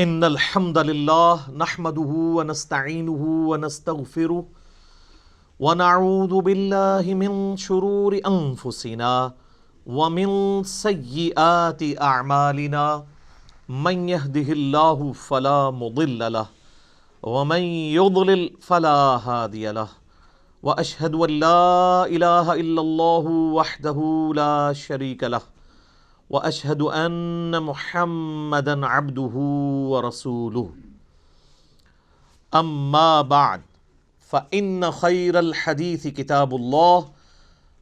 ان الحمد لله نحمده ونستعينه ونستغفره ونعوذ بالله من شرور انفسنا ومن سيئات اعمالنا من يهده الله فلا مضل له ومن يضلل فلا هادي له واشهد ان لا اله الا الله وحده لا شريك له واشهد ان محمدا عبده ورسوله اما بعد فان خير الحديث كتاب الله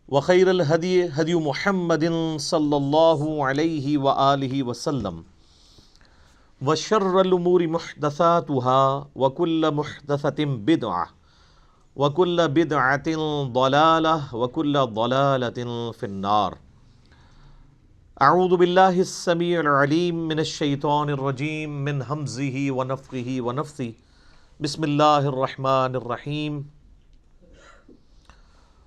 وخير الهدي هدي محمد صلى الله عليه واله وسلم وشر الامور محدثاتها وكل محدثة بدعة وكل بدعة ضلالة وكل ضلالة في النار. اعوذ باللہ السمیع العلیم من الشیطان الرجیم من ہمزہ ونفخہ ونفثہ بسم اللہ الرحمن الرحیم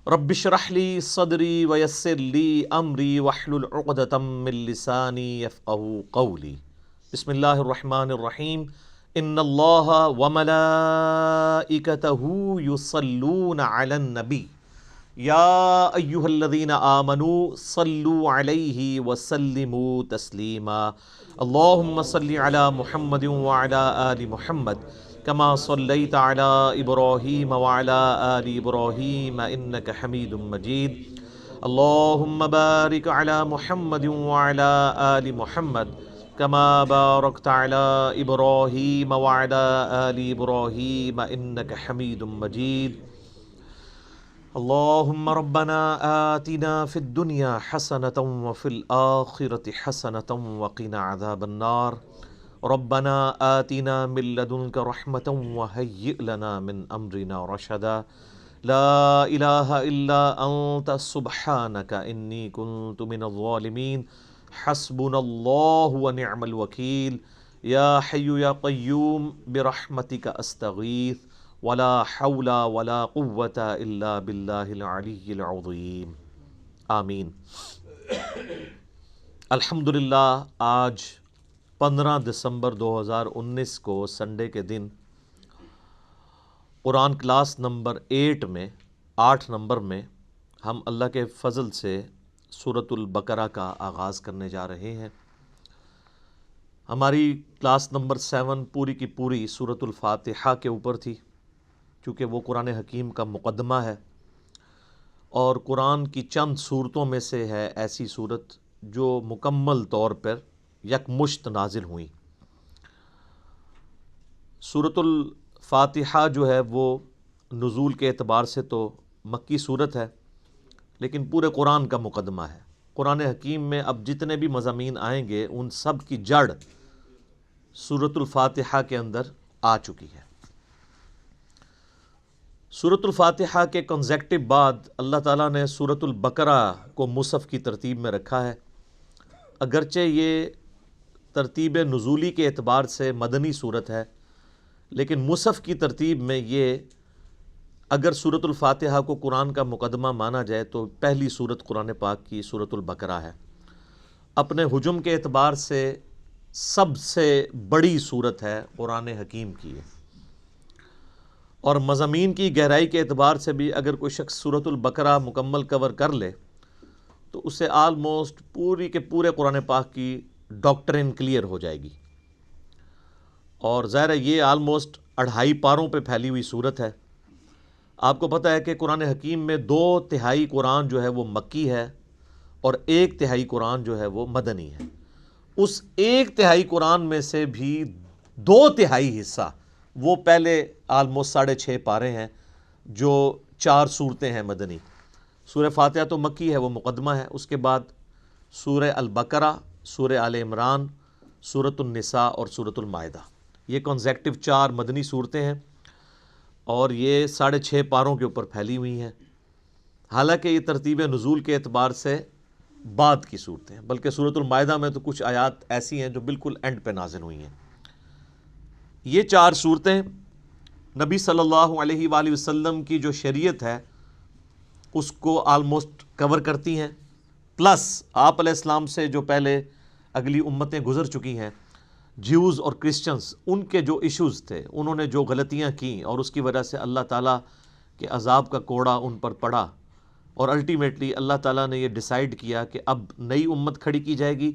رب اشرح لی صدری ویسر لی امری واحلل عقدۃ من لسانی یفقہوا قولی. بسم اللہ الرحمن الرحیم ان اللہ وملائکتہ یصلون علی النبی یا ایہا الذین آمنوا صلوا علیہ وسلموا تسلیما. اللہم صل علی محمد وعلی آل محمد کما صلیت علی ابراہیم وعلی آل ابراہیم انک حمید مجید. اللہم بارک علی محمد وعلی آل محمد کما بارکت علی ابراہیم وعلی آل ابراہیم انک حمید مجید. اللہم ربنا آتنا فی الدنیا حسنة وفی الآخرة حسنة وقنا عذاب النار. ربنا آتنا من لدنک رحمة وہیئ لنا من امرنا رشدا. لا الہ الا انت سبحانک انی کنت من الظالمین. حسبنا اللہ ونعم الوکیل. یا حی یا قیوم برحمتک استغیث ولا حول ولا قوة الا باللہ العلی العظیم. آمین. الحمدللہ آج 15 دسمبر 2019 کو سنڈے کے دن قرآن کلاس نمبر 8 نمبر میں ہم اللہ کے فضل سے سورۃ البقرہ کا آغاز کرنے جا رہے ہیں. ہماری کلاس نمبر 7 پوری کی پوری سورۃ الفاتحہ کے اوپر تھی، چونکہ وہ قرآن حکیم کا مقدمہ ہے اور قرآن کی چند صورتوں میں سے ہے ایسی صورت جو مکمل طور پر یکمشت نازل ہوئیں. سورۃ الفاتحہ جو ہے وہ نزول کے اعتبار سے تو مکی صورت ہے، لیکن پورے قرآن کا مقدمہ ہے. قرآن حکیم میں اب جتنے بھی مضامین آئیں گے ان سب کی جڑ سورۃ الفاتحہ کے اندر آ چکی ہے. سورۃ الفاتحہ کے کنزیکٹو بعد اللہ تعالیٰ نے سورۃ البقرہ کو مصحف کی ترتیب میں رکھا ہے. اگرچہ یہ ترتیب نزولی کے اعتبار سے مدنی صورت ہے، لیکن مصحف کی ترتیب میں یہ اگر سورۃ الفاتحہ کو قرآن کا مقدمہ مانا جائے تو پہلی صورت قرآن پاک کی سورۃ البقرہ ہے. اپنے حجم کے اعتبار سے سب سے بڑی صورت ہے قرآن حکیم کی ہے، اور مضامین کی گہرائی کے اعتبار سے بھی اگر کوئی شخص سورۃ البقرہ مکمل کور کر لے تو اسے آلموسٹ پوری کے پورے قرآن پاک کی ڈاکٹرن کلیئر ہو جائے گی. اور ظاہر ہے یہ آلموسٹ 2.5 پاروں پہ پھیلی ہوئی صورت ہے. آپ کو پتہ ہے کہ قرآن حکیم میں 2/3 قرآن جو ہے وہ مکی ہے اور 1/3 قرآن جو ہے وہ مدنی ہے. اس 1/3 قرآن میں سے بھی 2/3 حصہ وہ پہلے آلموسٹ 6.5 پارے ہیں جو 4 صورتیں ہیں مدنی. سورہ فاتحہ تو مکی ہے، وہ مقدمہ ہے. اس کے بعد سورہ البقرہ، سورہ آل عمران، سورۃ النساء اور سورۃ المائدہ، یہ کنزیکٹو 4 مدنی صورتیں ہیں اور یہ 6.5 پاروں کے اوپر پھیلی ہوئی ہیں. حالانکہ یہ ترتیب نزول کے اعتبار سے بعد کی صورتیں ہیں، بلکہ سورۃ المائدہ میں تو کچھ آیات ایسی ہیں جو بالکل اینڈ پہ نازل ہوئی ہیں. یہ 4 صورتیں نبی صلی اللہ علیہ وآلہ وسلم کی جو شریعت ہے اس کو آلموسٹ کور کرتی ہیں، پلس آپ علیہ السلام سے جو پہلے اگلی امتیں گزر چکی ہیں جیوز اور کرسچنز ان کے جو ایشوز تھے، انہوں نے جو غلطیاں کیں اور اس کی وجہ سے اللہ تعالیٰ کے عذاب کا کوڑا ان پر پڑا، اور الٹیمیٹلی اللہ تعالیٰ نے یہ ڈیسائیڈ کیا کہ اب نئی امت کھڑی کی جائے گی،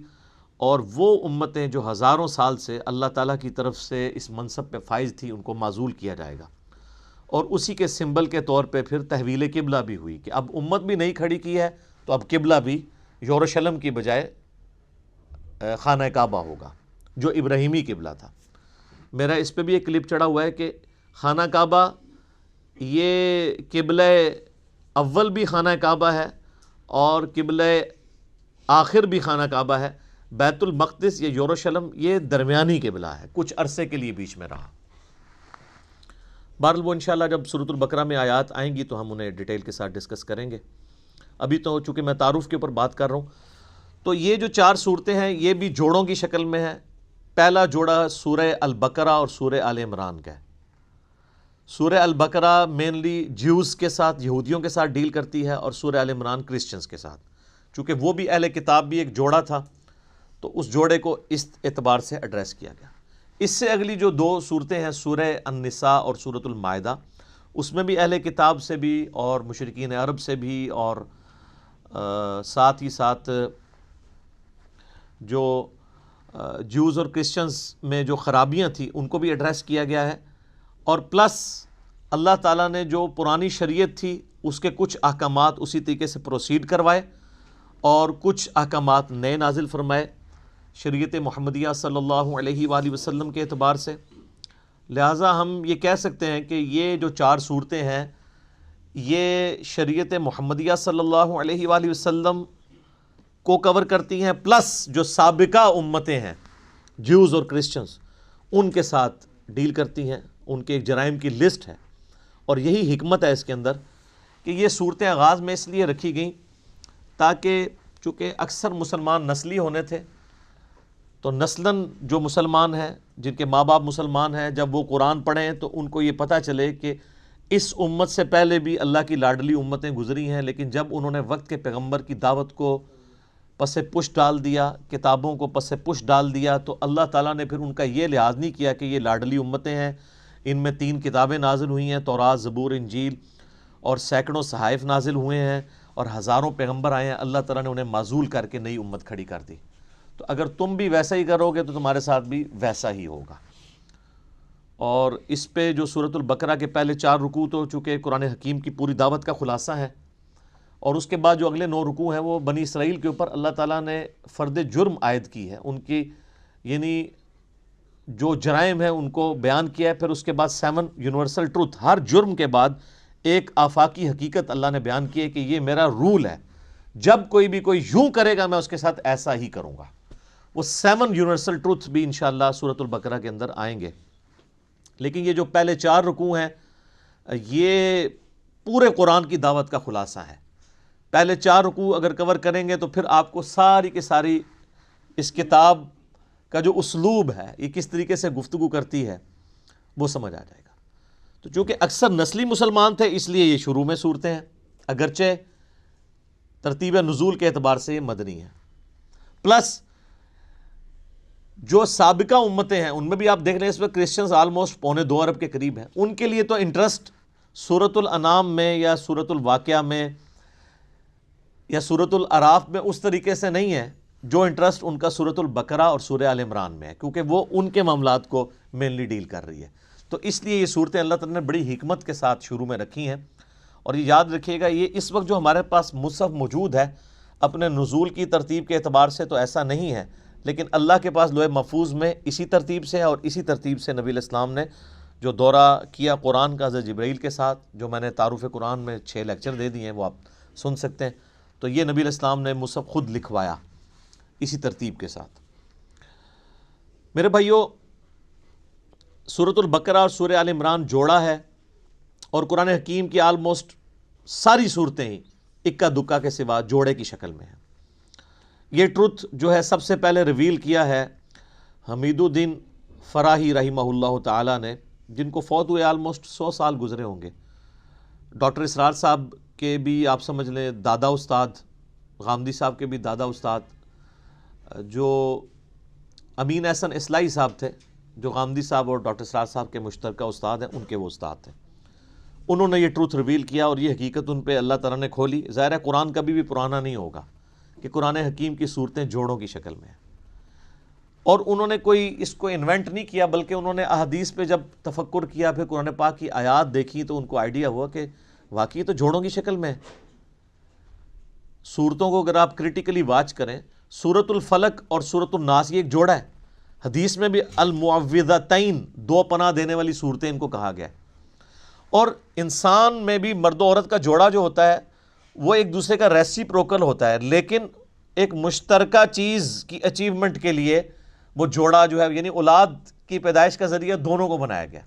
اور وہ امتیں جو ہزاروں سال سے اللہ تعالیٰ کی طرف سے اس منصب پہ فائز تھی ان کو معزول کیا جائے گا، اور اسی کے سمبل کے طور پہ پھر تحویل قبلہ بھی ہوئی کہ اب امت بھی نئی کھڑی کی ہے تو اب قبلہ بھی یروشلم کی بجائے خانہ کعبہ ہوگا جو ابراہیمی قبلہ تھا۔ میرا اس پہ بھی ایک کلپ چڑھا ہوا ہے کہ خانہ کعبہ یہ قبلہ اول بھی خانہ کعبہ ہے اور قبلہ آخر بھی خانہ کعبہ ہے، بیت المقدس یا یروشلم یہ درمیانی قبلہ ہے، کچھ عرصے کے لیے بیچ میں رہا۔ بہرحال وہ انشاءاللہ جب سورۃ البقرہ میں آیات آئیں گی تو ہم انہیں ڈیٹیل کے ساتھ ڈسکس کریں گے۔ ابھی تو چونکہ میں تعارف کے اوپر بات کر رہا ہوں، تو یہ جو 4 صورتیں ہیں یہ بھی جوڑوں کی شکل میں ہیں۔ پہلا جوڑا سورہ البقرہ اور سورہ آل عمران کا ہے۔ سورہ البقرہ مینلی جیوز کے ساتھ، یہودیوں کے ساتھ ڈیل کرتی ہے، اور سورہ آل عمران کرسچنز کے ساتھ، چونکہ وہ بھی اہل کتاب بھی ایک جوڑا تھا تو اس جوڑے کو اس اعتبار سے ایڈریس کیا گیا۔ اس سے اگلی جو 2 صورتیں ہیں سورہ النساء اور سورۃ المائدہ، اس میں بھی اہل کتاب سے بھی اور مشرکین عرب سے بھی اور ساتھ ہی ساتھ جو جیوز اور کرسچنز میں جو خرابیاں تھیں ان کو بھی ایڈریس کیا گیا ہے، اور پلس اللہ تعالیٰ نے جو پرانی شریعت تھی اس کے کچھ احکامات اسی طریقے سے پروسیڈ کروائے اور کچھ احکامات نئے نازل فرمائے شریعت محمدیہ صلی اللہ علیہ وآلہ وسلم کے اعتبار سے۔ لہٰذا ہم یہ کہہ سکتے ہیں کہ یہ جو 4 صورتیں ہیں یہ شریعت محمدیہ صلی اللہ علیہ وآلہ وسلم کو کور کرتی ہیں، پلس جو سابقہ امتیں ہیں جیوز اور کرسچنز ان کے ساتھ ڈیل کرتی ہیں، ان کے ایک جرائم کی لسٹ ہے۔ اور یہی حکمت ہے اس کے اندر کہ یہ صورتیں آغاز میں اس لیے رکھی گئیں تاکہ چونکہ اکثر مسلمان نسلی ہونے تھے، تو نسلاً جو مسلمان ہیں جن کے ماں باپ مسلمان ہیں جب وہ قرآن پڑھیں تو ان کو یہ پتہ چلے کہ اس امت سے پہلے بھی اللہ کی لاڈلی امتیں گزری ہیں، لیکن جب انہوں نے وقت کے پیغمبر کی دعوت کو پس پش ڈال دیا، کتابوں کو پس پش ڈال دیا، تو اللہ تعالیٰ نے پھر ان کا یہ لحاظ نہیں کیا کہ یہ لاڈلی امتیں ہیں، ان میں 3 کتابیں نازل ہوئی ہیں، تورات، زبور، انجیل، اور سینکڑوں صحائف نازل ہوئے ہیں اور ہزاروں پیغمبر آئے ہیں، اللہ تعالیٰ نے انہیں معزول کر کے نئی امت کھڑی کر دی۔ تو اگر تم بھی ویسا ہی کرو گے تو تمہارے ساتھ بھی ویسا ہی ہوگا۔ اور اس پہ جو سورۃ البقرہ کے پہلے 4 رکوع تو چونکہ قرآن حکیم کی پوری دعوت کا خلاصہ ہے، اور اس کے بعد جو اگلے 9 رکوع ہیں وہ بنی اسرائیل کے اوپر اللہ تعالیٰ نے فرد جرم عائد کی ہے، ان کی یعنی جو جرائم ہیں ان کو بیان کیا ہے، پھر اس کے بعد 7 یونیورسل ٹروتھ، ہر جرم کے بعد ایک آفاقی حقیقت اللہ نے بیان کی ہے کہ یہ میرا رول ہے، جب کوئی بھی کوئی یوں کرے گا میں اس کے ساتھ ایسا ہی کروں گا۔ وہ 7 یونیورسل ٹروتھ بھی انشاءاللہ سورۃ البقرہ کے اندر آئیں گے، لیکن یہ جو پہلے 4 رکوع ہیں یہ پورے قرآن کی دعوت کا خلاصہ ہے۔ پہلے 4 رکوع اگر کور کریں گے تو پھر آپ کو ساری کی ساری اس کتاب کا جو اسلوب ہے، یہ کس طریقے سے گفتگو کرتی ہے، وہ سمجھ آ جائے گا۔ تو چونکہ اکثر نسلی مسلمان تھے اس لیے یہ شروع میں صورتیں ہیں، اگرچہ ترتیب نزول کے اعتبار سے یہ مدنی ہے۔ پلس جو سابقہ امتیں ہیں ان میں بھی آپ دیکھ رہے ہیں اس وقت کرسچنز آلموسٹ 2.25 ارب کے قریب ہیں، ان کے لیے تو انٹرسٹ سورۃ الانعام میں یا سورۃ الواقعہ میں یا سورۃ الاعراف میں اس طریقے سے نہیں ہے جو انٹرسٹ ان کا سورۃ البقرہ اور سورہ آل عمران میں ہے، کیونکہ وہ ان کے معاملات کو مینلی ڈیل کر رہی ہے۔ تو اس لیے یہ صورتیں اللہ تعالیٰ نے بڑی حکمت کے ساتھ شروع میں رکھی ہیں، اور یہ یاد رکھیے گا یہ اس وقت جو ہمارے پاس مصحف موجود ہے اپنے نزول کی ترتیب کے اعتبار سے تو ایسا نہیں ہے، لیکن اللہ کے پاس لوح محفوظ میں اسی ترتیب سے ہے، اور اسی ترتیب سے نبی علیہ السلام نے جو دورہ کیا قرآن کا حضرت جبرائیل کے ساتھ، جو میں نے تعارف قرآن میں 6 لیکچر دے دیے ہیں وہ آپ سن سکتے ہیں، تو یہ نبی علیہ السلام نے مصحف خود لکھوایا اسی ترتیب کے ساتھ۔ میرے بھائیو، سورۃ البقرہ اور سورہ آل عمران جوڑا ہے، اور قرآن حکیم کی آلموسٹ ساری صورتیں ہی اکا دکا کے سوا جوڑے کی شکل میں ہیں۔ یہ ٹروتھ جو ہے سب سے پہلے ریویل کیا ہے حمید الدین فراہی رحمہ اللہ تعالیٰ نے، جن کو فوت ہوئے آلموسٹ 100 سال گزرے ہوں گے۔ ڈاکٹر اسرار صاحب کے بھی آپ سمجھ لیں دادا استاد، غامدی صاحب کے بھی دادا استاد، جو امین احسن اصلاحی صاحب تھے جو غامدی صاحب اور ڈاکٹر سراج صاحب کے مشترکہ استاد ہیں، ان کے وہ استاد تھے. انہوں نے یہ ٹروتھ ریویل کیا اور یہ حقیقت ان پہ اللہ تعالیٰ نے کھولی. ظاہر ہے قرآن کبھی بھی پرانا نہیں ہوگا کہ قرآن حکیم کی صورتیں جوڑوں کی شکل میں ہیں، اور انہوں نے کوئی اس کو انوینٹ نہیں کیا، بلکہ انہوں نے احادیث پہ جب تفکر کیا، پھر قرآن پاک کی آیات دیکھی تو ان کو آئیڈیا ہوا کہ واقعی تو جوڑوں کی شکل میں ہے. صورتوں کو اگر آپ کریٹیکلی واچ کریں، سورۃ الفلق اور سورۃ الناس یہ ایک جوڑا ہے. حدیث میں بھی المعوذتین، دو پناہ دینے والی صورتیں ان کو کہا گیا ہے. اور انسان میں بھی مرد و عورت کا جوڑا جو ہوتا ہے وہ ایک دوسرے کا ریسیپروکل ہوتا ہے، لیکن ایک مشترکہ چیز کی اچیومنٹ کے لیے وہ جوڑا جو ہے یعنی اولاد کی پیدائش کا ذریعہ دونوں کو بنایا گیا.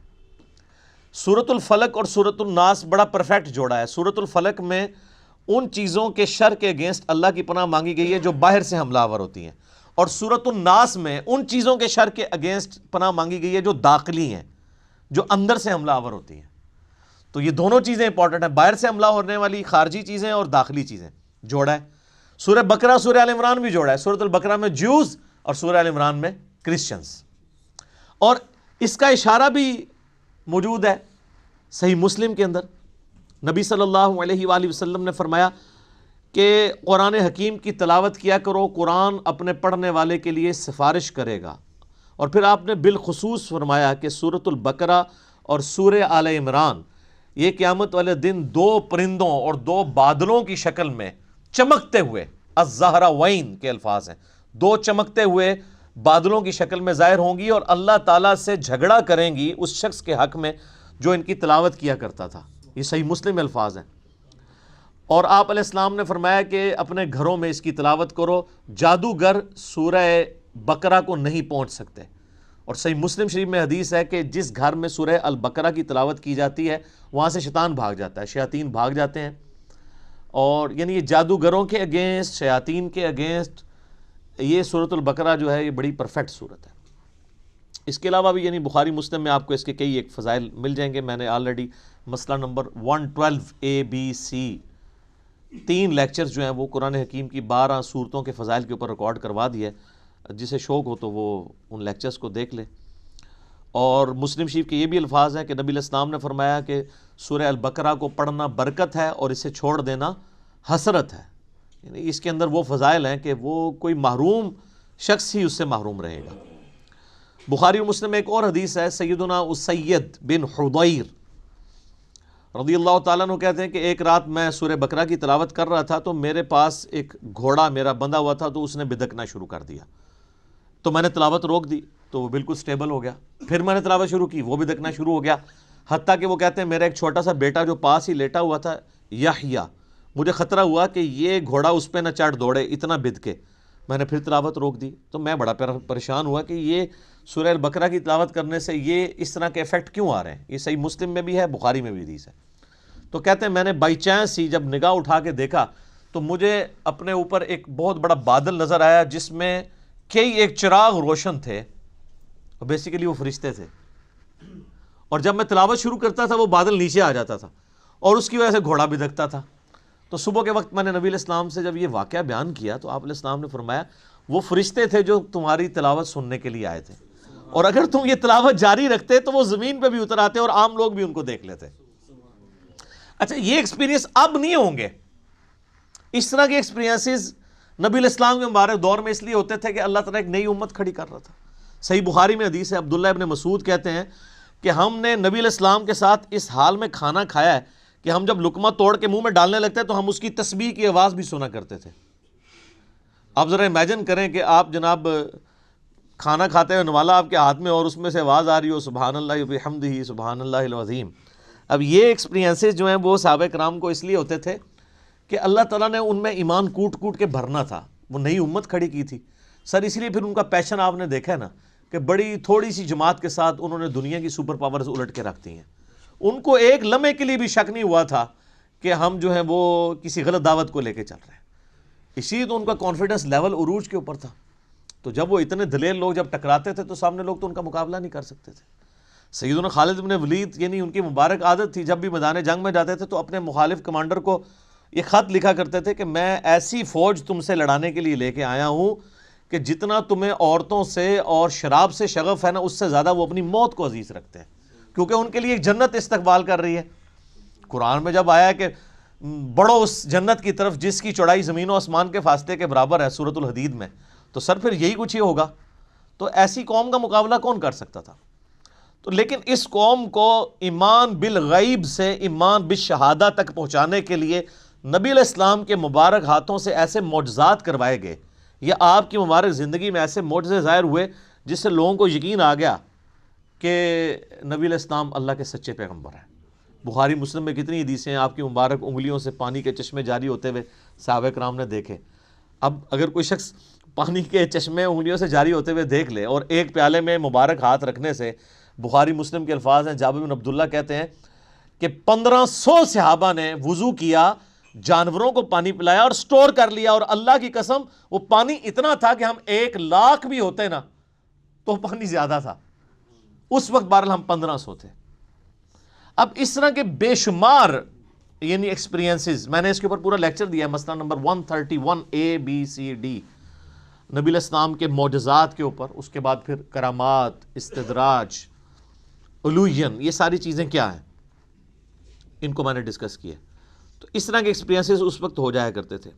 سورۃ الفلق اور سورۃ الناس بڑا پرفیکٹ جوڑا ہے. سورۃ الفلق میں ان چیزوں کے شر کے اگینسٹ اللہ کی پناہ مانگی گئی ہے جو باہر سے حملہ آور ہوتی ہیں، اور سورۃ الناس میں ان چیزوں کے شر کے اگینسٹ پناہ مانگی گئی ہے جو داخلی ہیں، جو اندر سے حملہ آور ہوتی ہیں. تو یہ دونوں چیزیں امپورٹنٹ ہیں، باہر سے حملہ ہونے والی خارجی چیزیں اور داخلی چیزیں. جوڑا ہے. سورہ بقرہ سورہ آل عمران بھی جوڑا ہے. سورۃ البقرہ میں جوز اور سورہ آل عمران میں کرسچنز. اور اس کا اشارہ بھی موجود ہے صحیح مسلم کے اندر. نبی صلی اللہ علیہ وآلہ وسلم نے فرمایا کہ قرآن حکیم کی تلاوت کیا کرو، قرآن اپنے پڑھنے والے کے لیے سفارش کرے گا. اور پھر آپ نے بالخصوص فرمایا کہ سورۃ البقرہ اور سورہ آل عمران یہ قیامت والے دن دو پرندوں اور دو بادلوں کی شکل میں چمکتے ہوئے، الزہراوین کے الفاظ ہیں، دو چمکتے ہوئے بادلوں کی شکل میں ظاہر ہوں گی اور اللہ تعالیٰ سے جھگڑا کریں گی اس شخص کے حق میں جو ان کی تلاوت کیا کرتا تھا. یہ صحیح مسلم الفاظ ہیں. اور آپ علیہ السلام نے فرمایا کہ اپنے گھروں میں اس کی تلاوت کرو، جادوگر سورہ بقرہ کو نہیں پہنچ سکتے. اور صحیح مسلم شریف میں حدیث ہے کہ جس گھر میں سورہ البقرہ کی تلاوت کی جاتی ہے وہاں سے شیطان بھاگ جاتا ہے، شیاطین بھاگ جاتے ہیں. اور یعنی یہ جادوگروں کے اگینسٹ، شیاطین کے اگینسٹ یہ سورۃ البقرہ جو ہے یہ بڑی پرفیکٹ صورت ہے. اس کے علاوہ بھی یعنی بخاری مسلم میں آپ کو اس کے کئی ایک فضائل مل جائیں گے. میں نے آلریڈی مسئلہ نمبر 112 ABC 3 لیکچرز جو ہیں وہ قرآن حکیم کی 12 صورتوں کے فضائل کے اوپر ریکارڈ کروا دیا ہے. جسے شوق ہو تو وہ ان لیکچرز کو دیکھ لے. اور مسلم شریف کے یہ بھی الفاظ ہیں کہ نبی علیہ السلام نے فرمایا کہ سورہ البقرہ کو پڑھنا برکت ہے اور اسے چھوڑ دینا حسرت ہے. یعنی اس کے اندر وہ فضائل ہیں کہ وہ کوئی محروم شخص ہی اس سے محروم رہے گا. بخاری و مسلم میں ایک اور حدیث ہے، سیدنا اسید بن حضیر رضی اللہ تعالیٰ عنہ کہتے ہیں کہ ایک رات میں سورہ بقرہ کی تلاوت کر رہا تھا تو میرے پاس ایک گھوڑا میرا بندھا ہوا تھا تو اس نے بدکنا شروع کر دیا. تو میں نے تلاوت روک دی تو وہ بالکل سٹیبل ہو گیا. پھر میں نے تلاوت شروع کی، وہ بدکنا شروع ہو گیا. حتیٰ کہ وہ کہتے ہیں میرا ایک چھوٹا سا بیٹا جو پاس ہی لیٹا ہوا تھا یحییٰ، مجھے خطرہ ہوا کہ یہ گھوڑا اس پہ نہ چڑھ دوڑے، اتنا بدکے. میں نے پھر تلاوت روک دی تو میں بڑا پریشان ہوا کہ یہ سورہ البقرہ کی تلاوت کرنے سے یہ اس طرح کے ایفیکٹ کیوں آ رہے ہیں. یہ صحیح مسلم میں بھی ہے، بخاری میں بھی حدیث ہے. تو کہتے ہیں میں نے بائی چانس ہی جب نگاہ اٹھا کے دیکھا تو مجھے اپنے اوپر ایک بہت بڑا بادل نظر آیا جس میں کئی ایک چراغ روشن تھے، اور بیسیکلی وہ فرشتے تھے. اور جب میں تلاوت شروع کرتا تھا وہ بادل نیچے آ جاتا تھا اور اس کی وجہ سے گھوڑا بدکتا تھا. تو صبح کے وقت میں نے نبی علیہ السلام سے جب یہ واقعہ بیان کیا تو آپ علیہ السلام نے فرمایا وہ فرشتے تھے جو تمہاری تلاوت سننے کے لیے آئے تھے، اور اگر تم یہ تلاوت جاری رکھتے تو وہ زمین پہ بھی اتر آتے اور عام لوگ بھی ان کو دیکھ لیتے. اچھا یہ ایکسپیرینس اب نہیں ہوں گے. اس طرح کے ایکسپیرینسز نبی علیہ السلام کے مبارک دور میں اس لیے ہوتے تھے کہ اللہ تعالیٰ ایک نئی امت کھڑی کر رہا تھا. صحیح بخاری میں حدیث ہے، عبداللہ ابن مسعود کہتے ہیں کہ ہم نے نبی علیہ السلام کے ساتھ اس حال میں کھانا کھایا ہے کہ ہم جب لقمہ توڑ کے منہ میں ڈالنے لگتے تو ہم اس کی تسبیح کی آواز بھی سنا کرتے تھے. آپ ذرا امیجن کریں کہ آپ جناب کھانا کھاتے ہوئے نوالا آپ کے ہاتھ میں اور اس میں سے آواز آ رہی ہو سبحان اللہ وبحمدہ سبحان اللہ العظیم. اب یہ ایکسپیرینسز جو ہیں وہ صحابہ کرام کو اس لیے ہوتے تھے کہ اللہ تعالیٰ نے ان میں ایمان کوٹ کوٹ کے بھرنا تھا. وہ نئی امت کھڑی کی تھی سر، اس لیے پھر ان کا پیشن آپ نے دیکھا ہے نا کہ بڑی تھوڑی سی جماعت کے ساتھ انہوں نے دنیا کی سپر پاورز الٹ کے رکھ دی ہیں. ان کو ایک لمحے کے لیے بھی شک نہیں ہوا تھا کہ ہم جو ہیں وہ کسی غلط دعوت کو لے کے چل رہے ہیں. اسی لیے تو ان کا کانفیڈنس لیول عروج کے اوپر تھا. تو جب وہ اتنے دلیر لوگ جب ٹکراتے تھے تو سامنے لوگ تو ان کا مقابلہ نہیں کر سکتے تھے. سیدنا خالد بن ولید یعنی ان کی مبارک عادت تھی جب بھی میدان جنگ میں جاتے تھے تو اپنے مخالف کمانڈر کو یہ خط لکھا کرتے تھے کہ میں ایسی فوج تم سے لڑانے کے لیے لے کے آیا ہوں کہ جتنا تمہیں عورتوں سے اور شراب سے شغف ہے نا، اس سے زیادہ وہ اپنی موت کو عزیز رکھتے ہیں، کیونکہ ان کے لیے ایک جنت استقبال کر رہی ہے۔ قرآن میں جب آیا کہ بڑھو اس جنت کی طرف جس کی چوڑائی زمین و آسمان کے فاصلے کے برابر ہے، سورۃ الحدید میں، تو سر پھر یہی کچھ ہی ہوگا۔ تو ایسی قوم کا مقابلہ کون کر سکتا تھا؟ تو لیکن اس قوم کو ایمان بالغیب سے ایمان بالشہادہ تک پہنچانے کے لیے نبی علیہ السلام کے مبارک ہاتھوں سے ایسے معجزات کروائے گئے، یا آپ کی مبارک زندگی میں ایسے معجزے ظاہر ہوئے جس سے لوگوں کو یقین آ گیا کہ نبی علیہ السلام اللہ کے سچے پیغمبر ہیں۔ بخاری مسلم میں کتنی حدیثیں ہیں آپ کی مبارک انگلیوں سے پانی کے چشمے جاری ہوتے ہوئے صحابہ کرام نے دیکھے۔ اب اگر کوئی شخص پانی کے چشمے انگلیوں سے جاری ہوتے ہوئے دیکھ لے، اور ایک پیالے میں مبارک ہاتھ رکھنے سے، بخاری مسلم کے الفاظ ہیں، جابر بن عبداللہ کہتے ہیں کہ 1500 صحابہ نے وضو کیا، جانوروں کو پانی پلایا اور سٹور کر لیا، اور اللہ کی قسم وہ پانی اتنا تھا کہ ہم 1,00,000 بھی ہوتے نا تو پانی زیادہ تھا۔ اس وقت بہرحال ہم 1500 تھے۔ اب اس طرح کے بے شمار یعنی ایکسپیرینسز، میں نے اس کے اوپر پورا لیکچر دیا ہے، مسئلہ نمبر 131 ABCD، نبی علیہ السلام کے معجزات کے اوپر، اس کے بعد پھر کرامات، استدراج، علوین، یہ ساری چیزیں کیا ہیں، ان کو میں نے ڈسکس کیا۔ تو اس طرح کے ایکسپیرینسز اس وقت ہو جایا کرتے تھے۔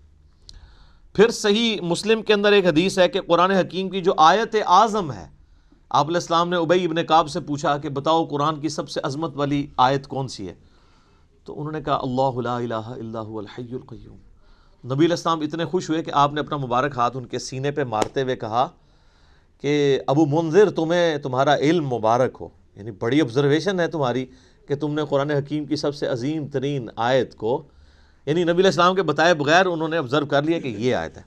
پھر صحیح مسلم کے اندر ایک حدیث ہے کہ قرآن حکیم کی جو آیت اعظم ہے، آپ علیہ السلام نے ابی ابن کعب سے پوچھا کہ بتاؤ قرآن کی سب سے عظمت والی آیت کون سی ہے؟ تو انہوں نے کہا اللہ لا الہ الا هو الحی القیوم۔ نبی علیہ السلام اتنے خوش ہوئے کہ آپ نے اپنا مبارک ہاتھ ان کے سینے پہ مارتے ہوئے کہا کہ ابو منذر، تمہیں تمہارا علم مبارک ہو، یعنی بڑی آبزرویشن ہے تمہاری کہ تم نے قرآن حکیم کی سب سے عظیم ترین آیت کو، یعنی نبی علیہ السلام کے بتائے بغیر انہوں نے آبزرو کر لیا کہ یہ آیت ہے۔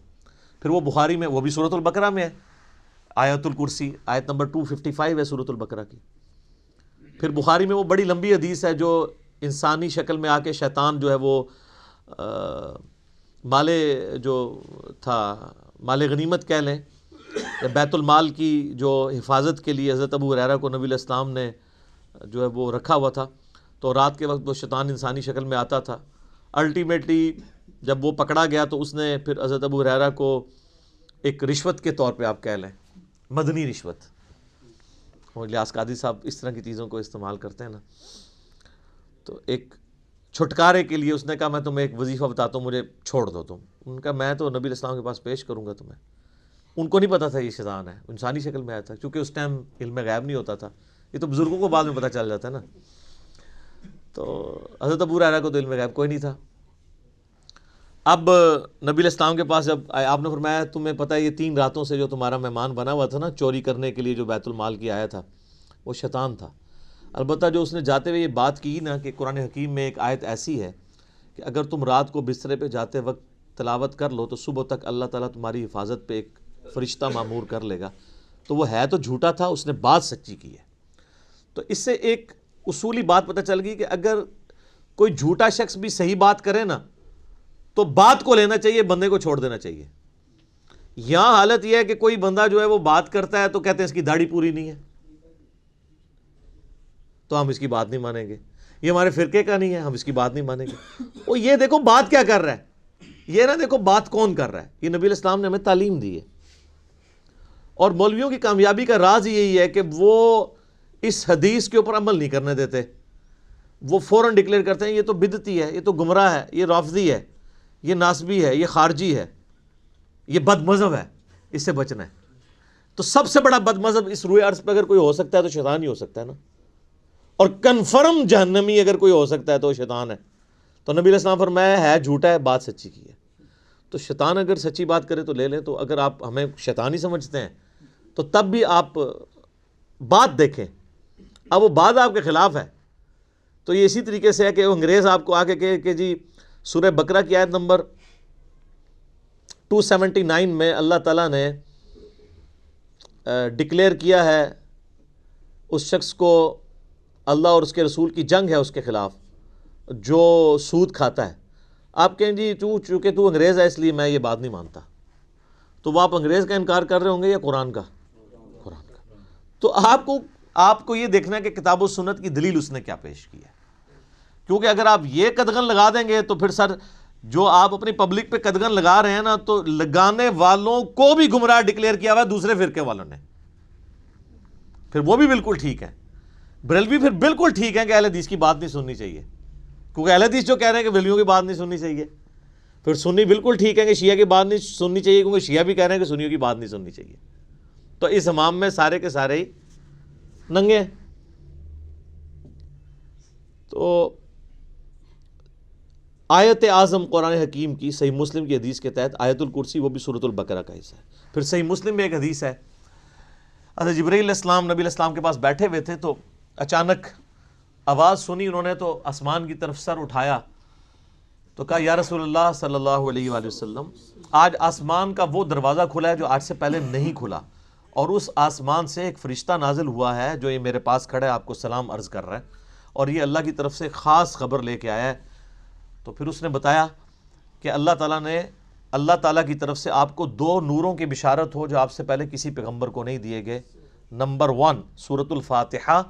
پھر وہ بخاری میں، وہ بھی سورۃ البقرہ میں ہے، آیت الکرسی، آیت نمبر 255 ہے سورۃ البقرہ کی۔ پھر بخاری میں وہ بڑی لمبی حدیث ہے جو انسانی شکل میں آ کے شیطان جو ہے وہ مال جو تھا، مال غنیمت کہہ لیں، بیت المال کی جو حفاظت کے لیے حضرت ابو ہریرہ کو نبی علیہ السلام نے جو ہے وہ رکھا ہوا تھا، تو رات کے وقت وہ شیطان انسانی شکل میں آتا تھا۔ الٹیمیٹلی جب وہ پکڑا گیا تو اس نے پھر حضرت ابو ہریرہ کو ایک رشوت کے طور پہ آپ کہہ لیں، مدنی رشوت، اور الیاس قادری صاحب اس طرح کی چیزوں کو استعمال کرتے ہیں نا، تو ایک چھٹکارے کے لیے اس نے کہا میں تمہیں ایک وظیفہ بتاتا ہوں، مجھے چھوڑ دو تم۔ ان کا میں تو نبی علیہ السلام کے پاس پیش کروں گا تمہیں۔ ان کو نہیں پتا تھا یہ شیطان ہے، انسانی شکل میں آیا تھا، کیونکہ اس ٹائم علم غیب نہیں ہوتا تھا، یہ تو بزرگوں کو بعد میں پتہ چل جاتا ہے نا۔ تو حضرت ابو ہریرہ کو تو علم غیب کوئی نہیں تھا۔ اب نبی علیہ السلام کے پاس جب آئے، آپ نے فرمایا تمہیں پتہ ہے یہ 3 راتوں سے جو تمہارا مہمان بنا ہوا تھا نا چوری کرنے کے لیے، جو بیت المال کی آیا تھا، وہ شیطان تھا۔ البتہ جو اس نے جاتے ہوئے یہ بات کی نا کہ قرآن حکیم میں ایک آیت ایسی ہے کہ اگر تم رات کو بسترے پہ جاتے وقت تلاوت کر لو تو صبح تک اللہ تعالیٰ تمہاری حفاظت پہ ایک فرشتہ معمور کر لے گا، تو وہ ہے تو جھوٹا تھا، اس نے بات سچی کی ہے۔ تو اس سے ایک اصولی بات پتہ چل گئی کہ اگر کوئی جھوٹا شخص بھی صحیح بات کرے نا تو بات کو لینا چاہیے، بندے کو چھوڑ دینا چاہیے۔ یہاں حالت یہ ہے کہ کوئی بندہ جو ہے وہ بات کرتا ہے تو کہتے ہیں اس کی داڑھی پوری نہیں ہے تو ہم اس کی بات نہیں مانیں گے، یہ ہمارے فرقے کا نہیں ہے ہم اس کی بات نہیں مانیں گے۔ وہ یہ دیکھو بات کیا کر رہا ہے، یہ نہ دیکھو بات کون کر رہا ہے۔ یہ نبی علیہ السلام نے ہمیں تعلیم دی ہے، اور مولویوں کی کامیابی کا راز یہی ہے کہ وہ اس حدیث کے اوپر عمل نہیں کرنے دیتے، وہ فوراً ڈکلیئر کرتے ہیں یہ تو بدعتی ہے، یہ تو گمراہ ہے، یہ رافضی ہے، یہ ناسبی ہے، یہ خارجی ہے، یہ بد مذہب ہے، اس سے بچنا ہے۔ تو سب سے بڑا بد مذہب اس روئے عرض پہ اگر کوئی ہو سکتا ہے تو شیطان ہی ہو سکتا ہے نا، اور کنفرم جہنمی اگر کوئی ہو سکتا ہے تو وہ شیطان ہے۔ تو نبی علیہ السلام فرمایا ہے جھوٹا ہے، بات سچی کی ہے۔ تو شیطان اگر سچی بات کرے تو لے لیں، تو اگر آپ ہمیں شیطان ہی سمجھتے ہیں تو تب بھی آپ بات دیکھیں، اب وہ بات آپ کے خلاف ہے تو یہ اسی طریقے سے ہے کہ وہ انگریز آپ کو آ کے کہے کہ جی سورہ بقرہ کی آیت نمبر 279 میں اللہ تعالیٰ نے ڈکلیئر کیا ہے اس شخص کو، اللہ اور اس کے رسول کی جنگ ہے اس کے خلاف جو سود کھاتا ہے۔ آپ کہیں جی چونکہ تو انگریز ہے اس لیے میں یہ بات نہیں مانتا، تو وہ آپ انگریز کا انکار کر رہے ہوں گے یا قرآن کا؟ قرآن کا۔ تو آپ کو یہ دیکھنا ہے کہ کتاب و سنت کی دلیل اس نے کیا پیش کی ہے، کیونکہ اگر آپ یہ قدغن لگا دیں گے تو پھر سر جو آپ اپنی پبلک پہ قدغن لگا رہے ہیں نا، تو لگانے والوں کو بھی گمراہ ڈکلیئر کیا ہوا ہے دوسرے فرقے والوں نے، پھر وہ بھی بالکل ٹھیک ہے۔ بریلوی پھر بالکل ٹھیک ہے کہ اہل حدیث کی بات نہیں سننی چاہیے، کیونکہ اہل حدیث جو کہہ رہے ہیں کہ بریلویوں کی بات نہیں سننی چاہیے۔ پھر سنی بالکل ٹھیک ہے کہ شیعہ کی بات نہیں سننی چاہیے، کیونکہ شیعہ بھی کہہ رہے ہیں کہ سنیوں کی بات نہیں سننی چاہیے۔ تو اس امام میں سارے کے سارے ہی ننگے ہیں۔ تو آیت اعظم قرآن حکیم کی صحیح مسلم کی حدیث کے تحت آیت الکرسی وہ بھی سورۃ البقرہ کا حصہ ہے۔ پھر صحیح مسلم میں ایک حدیث ہے، حضرت جبرائیل علیہ السلام نبی علیہ السلام کے پاس بیٹھے ہوئے تھے، تو اچانک آواز سنی، انہوں نے تو آسمان کی طرف سر اٹھایا تو کہا یا رسول اللہ صلی اللہ علیہ وآلہ وسلم، آج آسمان کا وہ دروازہ کھلا ہے جو آج سے پہلے نہیں کھلا، اور اس آسمان سے ایک فرشتہ نازل ہوا ہے جو یہ میرے پاس کھڑا ہے، آپ کو سلام عرض کر رہا ہے، اور یہ اللہ کی طرف سے خاص خبر لے کے آیا ہے۔ تو پھر اس نے بتایا کہ اللہ تعالیٰ کی طرف سے آپ کو 2 نوروں کی بشارت ہو جو آپ سے پہلے کسی پیغمبر کو نہیں دیے گئے، نمبر 1 سورۃ الفاتحہ،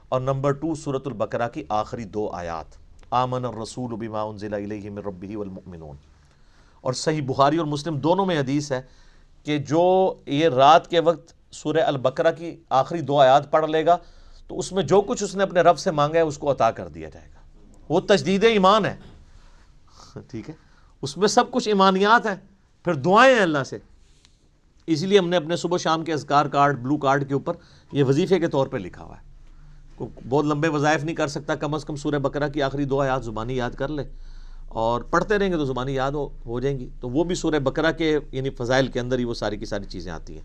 اور نمبر 2 سورۃ البقرہ کی آخری 2 آیات، آمن الرسول بما انزل الیہ من ربہ والمؤمنون۔ اور صحیح بخاری اور مسلم دونوں میں حدیث ہے کہ جو یہ رات کے وقت سورہ البقرہ کی آخری 2 آیات پڑھ لے گا تو اس میں جو کچھ اس نے اپنے رب سے مانگا ہے اس کو عطا کر دیا جائے گا۔ وہ تجدید ایمان ہے، ٹھیک ہے، اس میں سب کچھ ایمانیات ہیں، پھر دعائیں ہیں اللہ سے۔ اسی لیے ہم نے اپنے صبح شام کے اذکار کارڈ، بلو کارڈ کے اوپر یہ وظیفے کے طور پہ لکھا ہوا ہے۔ کوئی بہت لمبے وظائف نہیں کر سکتا، کم از کم سورہ بقرہ کی آخری 2 آیات زبانی یاد کر لے، اور پڑھتے رہیں گے تو زبانی یاد ہو جائیں گی۔ تو وہ بھی سورہ بقرہ کے یعنی فضائل کے اندر ہی وہ ساری کی ساری چیزیں آتی ہیں۔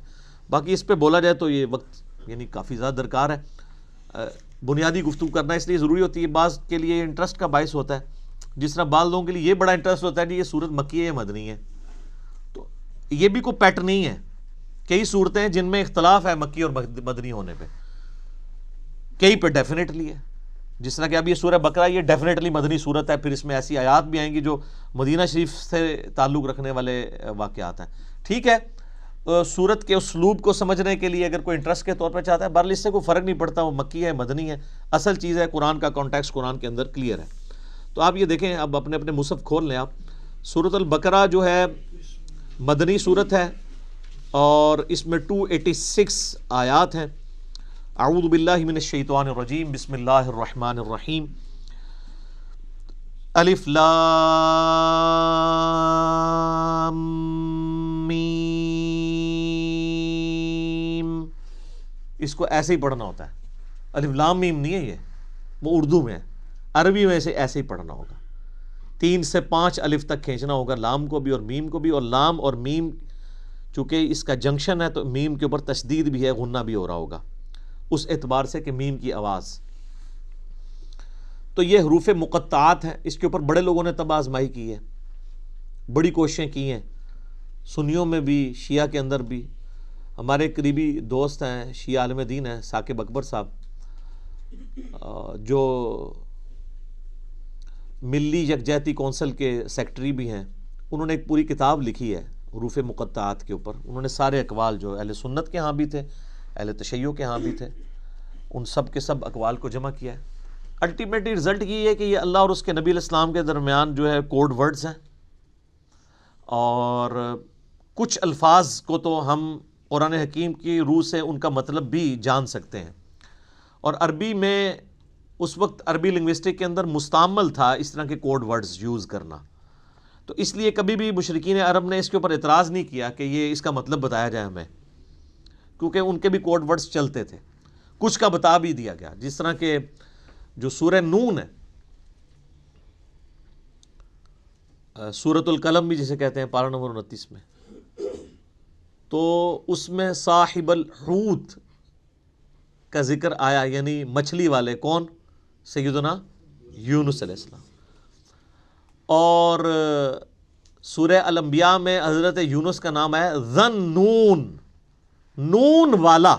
باقی اس پہ بولا جائے تو یہ وقت یعنی کافی زیادہ درکار ہے، بنیادی گفتگو کرنا اس لیے ضروری ہوتی ہے، بعض کے لیے انٹرسٹ کا باعث ہوتا ہے، جس طرح بعض لوگوں کے لیے یہ بڑا انٹرسٹ ہوتا ہے کہ یہ صورت مکی ہے یا مدنی ہے، تو یہ بھی کوئی پیٹ نہیں ہے۔ کئی صورتیں ہیں جن میں اختلاف ہے مکی اور مدنی ہونے پہ، کئی پہ ڈیفینیٹلی ہے، جس طرح کہ اب یہ سورہ بقرہ یہ ڈیفینیٹلی مدنی صورت ہے، پھر اس میں ایسی آیات بھی آئیں گی جو مدینہ شریف سے تعلق رکھنے والے واقعات ہیں۔ ٹھیک ہے، صورت کے اسلوب کو سمجھنے کے لیے اگر کوئی انٹرسٹ کے طور پہ چاہتا ہے، بہرحال اس سے کوئی فرق نہیں پڑتا وہ مکی ہے مدنی ہے، اصل چیز ہے قرآن کا کانٹیکسٹ قرآن کے اندر کلیئر ہے۔ تو آپ یہ دیکھیں، اب اپنے اپنے مصحف کھول لیں آپ، سورۃ البقرہ جو ہے مدنی صورت ہے، اور اس میں 286 آیات ہیں۔ اعوذ باللہ من الشیطان الرجیم، بسم اللہ الرحمن الرحیم، الف لام میم، اس کو ایسے ہی پڑھنا ہوتا ہے، الف لام میم نہیں ہے، یہ وہ اردو میں ہے، عربی میں سے ایسے ہی پڑھنا ہوگا، 3 سے 5 الف تک کھینچنا ہوگا، لام کو بھی اور میم کو بھی، اور لام اور میم چونکہ اس کا جنکشن ہے تو میم کے اوپر تشدید بھی ہے، غنہ بھی ہو رہا ہوگا اس اعتبار سے کہ میم کی آواز۔ تو یہ حروف مقطعات ہیں، اس کے اوپر بڑے لوگوں نے تب آزمائی کی ہے، بڑی کوششیں کی ہیں، سنیوں میں بھی شیعہ کے اندر بھی۔ ہمارے قریبی دوست ہیں، شیعہ عالم دین ہیں، ثاقب اکبر صاحب، جو ملی یکجہتی کونسل کے سیکٹری بھی ہیں، انہوں نے ایک پوری کتاب لکھی ہے حروف مقطعات کے اوپر۔ انہوں نے سارے اقوال جو اہل سنت کے ہاں بھی تھے، اہل تشیع کے ہاں بھی تھے، ان سب کے سب اقوال کو جمع کیا ہے۔ الٹیمیٹلی رزلٹ یہ ہے کہ یہ اللہ اور اس کے نبی علیہ السلام کے درمیان جو ہے کوڈ ورڈز ہیں، اور کچھ الفاظ کو تو ہم قرآن حکیم کی روح سے ان کا مطلب بھی جان سکتے ہیں، اور عربی میں اس وقت عربی لنگوسٹک کے اندر مستعمل تھا اس طرح کے کوڈ ورڈز یوز کرنا، تو اس لیے کبھی بھی مشرکین عرب نے اس کے اوپر اعتراض نہیں کیا کہ یہ اس کا مطلب بتایا جائے ہمیں، کیونکہ ان کے بھی کوڈ ورڈز چلتے تھے، کچھ کا بتا بھی دیا گیا، جس طرح کہ جو سورہ نون ہے، سورۃ القلم بھی جسے کہتے ہیں، پارہ نمبر 29 میں، تو اس میں صاحب الحوت کا ذکر آیا، یعنی مچھلی والے، کون؟ سیدنا یونس علیہ السلام۔ اور سورہ الانبیاء میں حضرت یونس کا نام ہے ذن نون، نون والا،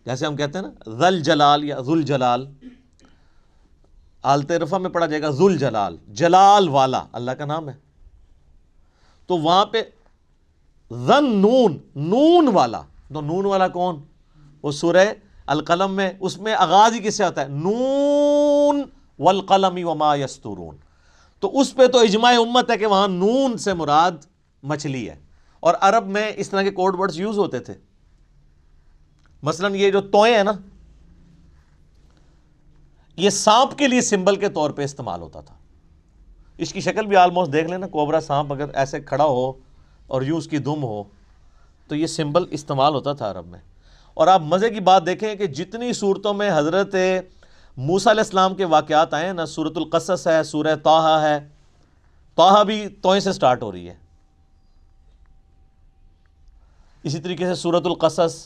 جیسے ہم کہتے ہیں نا ذل جلال یا ذل جلال، حالت رفع میں پڑھا جائے گا ذل جلال، جلال والا اللہ کا نام ہے، تو وہاں پہ ذن نون، نون والا، تو نون والا کون؟ وہ سورہ القلم میں، اس میں آغاز ہی کس سے ہوتا ہے؟ نون والقلم وما یسطرون، تو اس پہ تو اجماع امت ہے کہ وہاں نون سے مراد مچھلی ہے. اور عرب میں اس طرح کے کوڈ ورڈز یوز ہوتے تھے. مثلا یہ جو توئیں ہیں نا، یہ سانپ کے لیے سمبل کے طور پہ استعمال ہوتا تھا. اس کی شکل بھی آلموسٹ دیکھ لینا، کوبرا سانپ اگر ایسے کھڑا ہو اور یوں اس کی دم ہو تو یہ سمبل استعمال ہوتا تھا عرب میں. اور آپ مزے کی بات دیکھیں کہ جتنی صورتوں میں حضرت موسیٰ علیہ السلام کے واقعات آئے ہیں نا، سورۃ القصص ہے، سورہ طٰہٰ ہے، طٰہٰ بھی توئیں سے سٹارٹ ہو رہی ہے. اسی طریقے سے سورۃ القصص،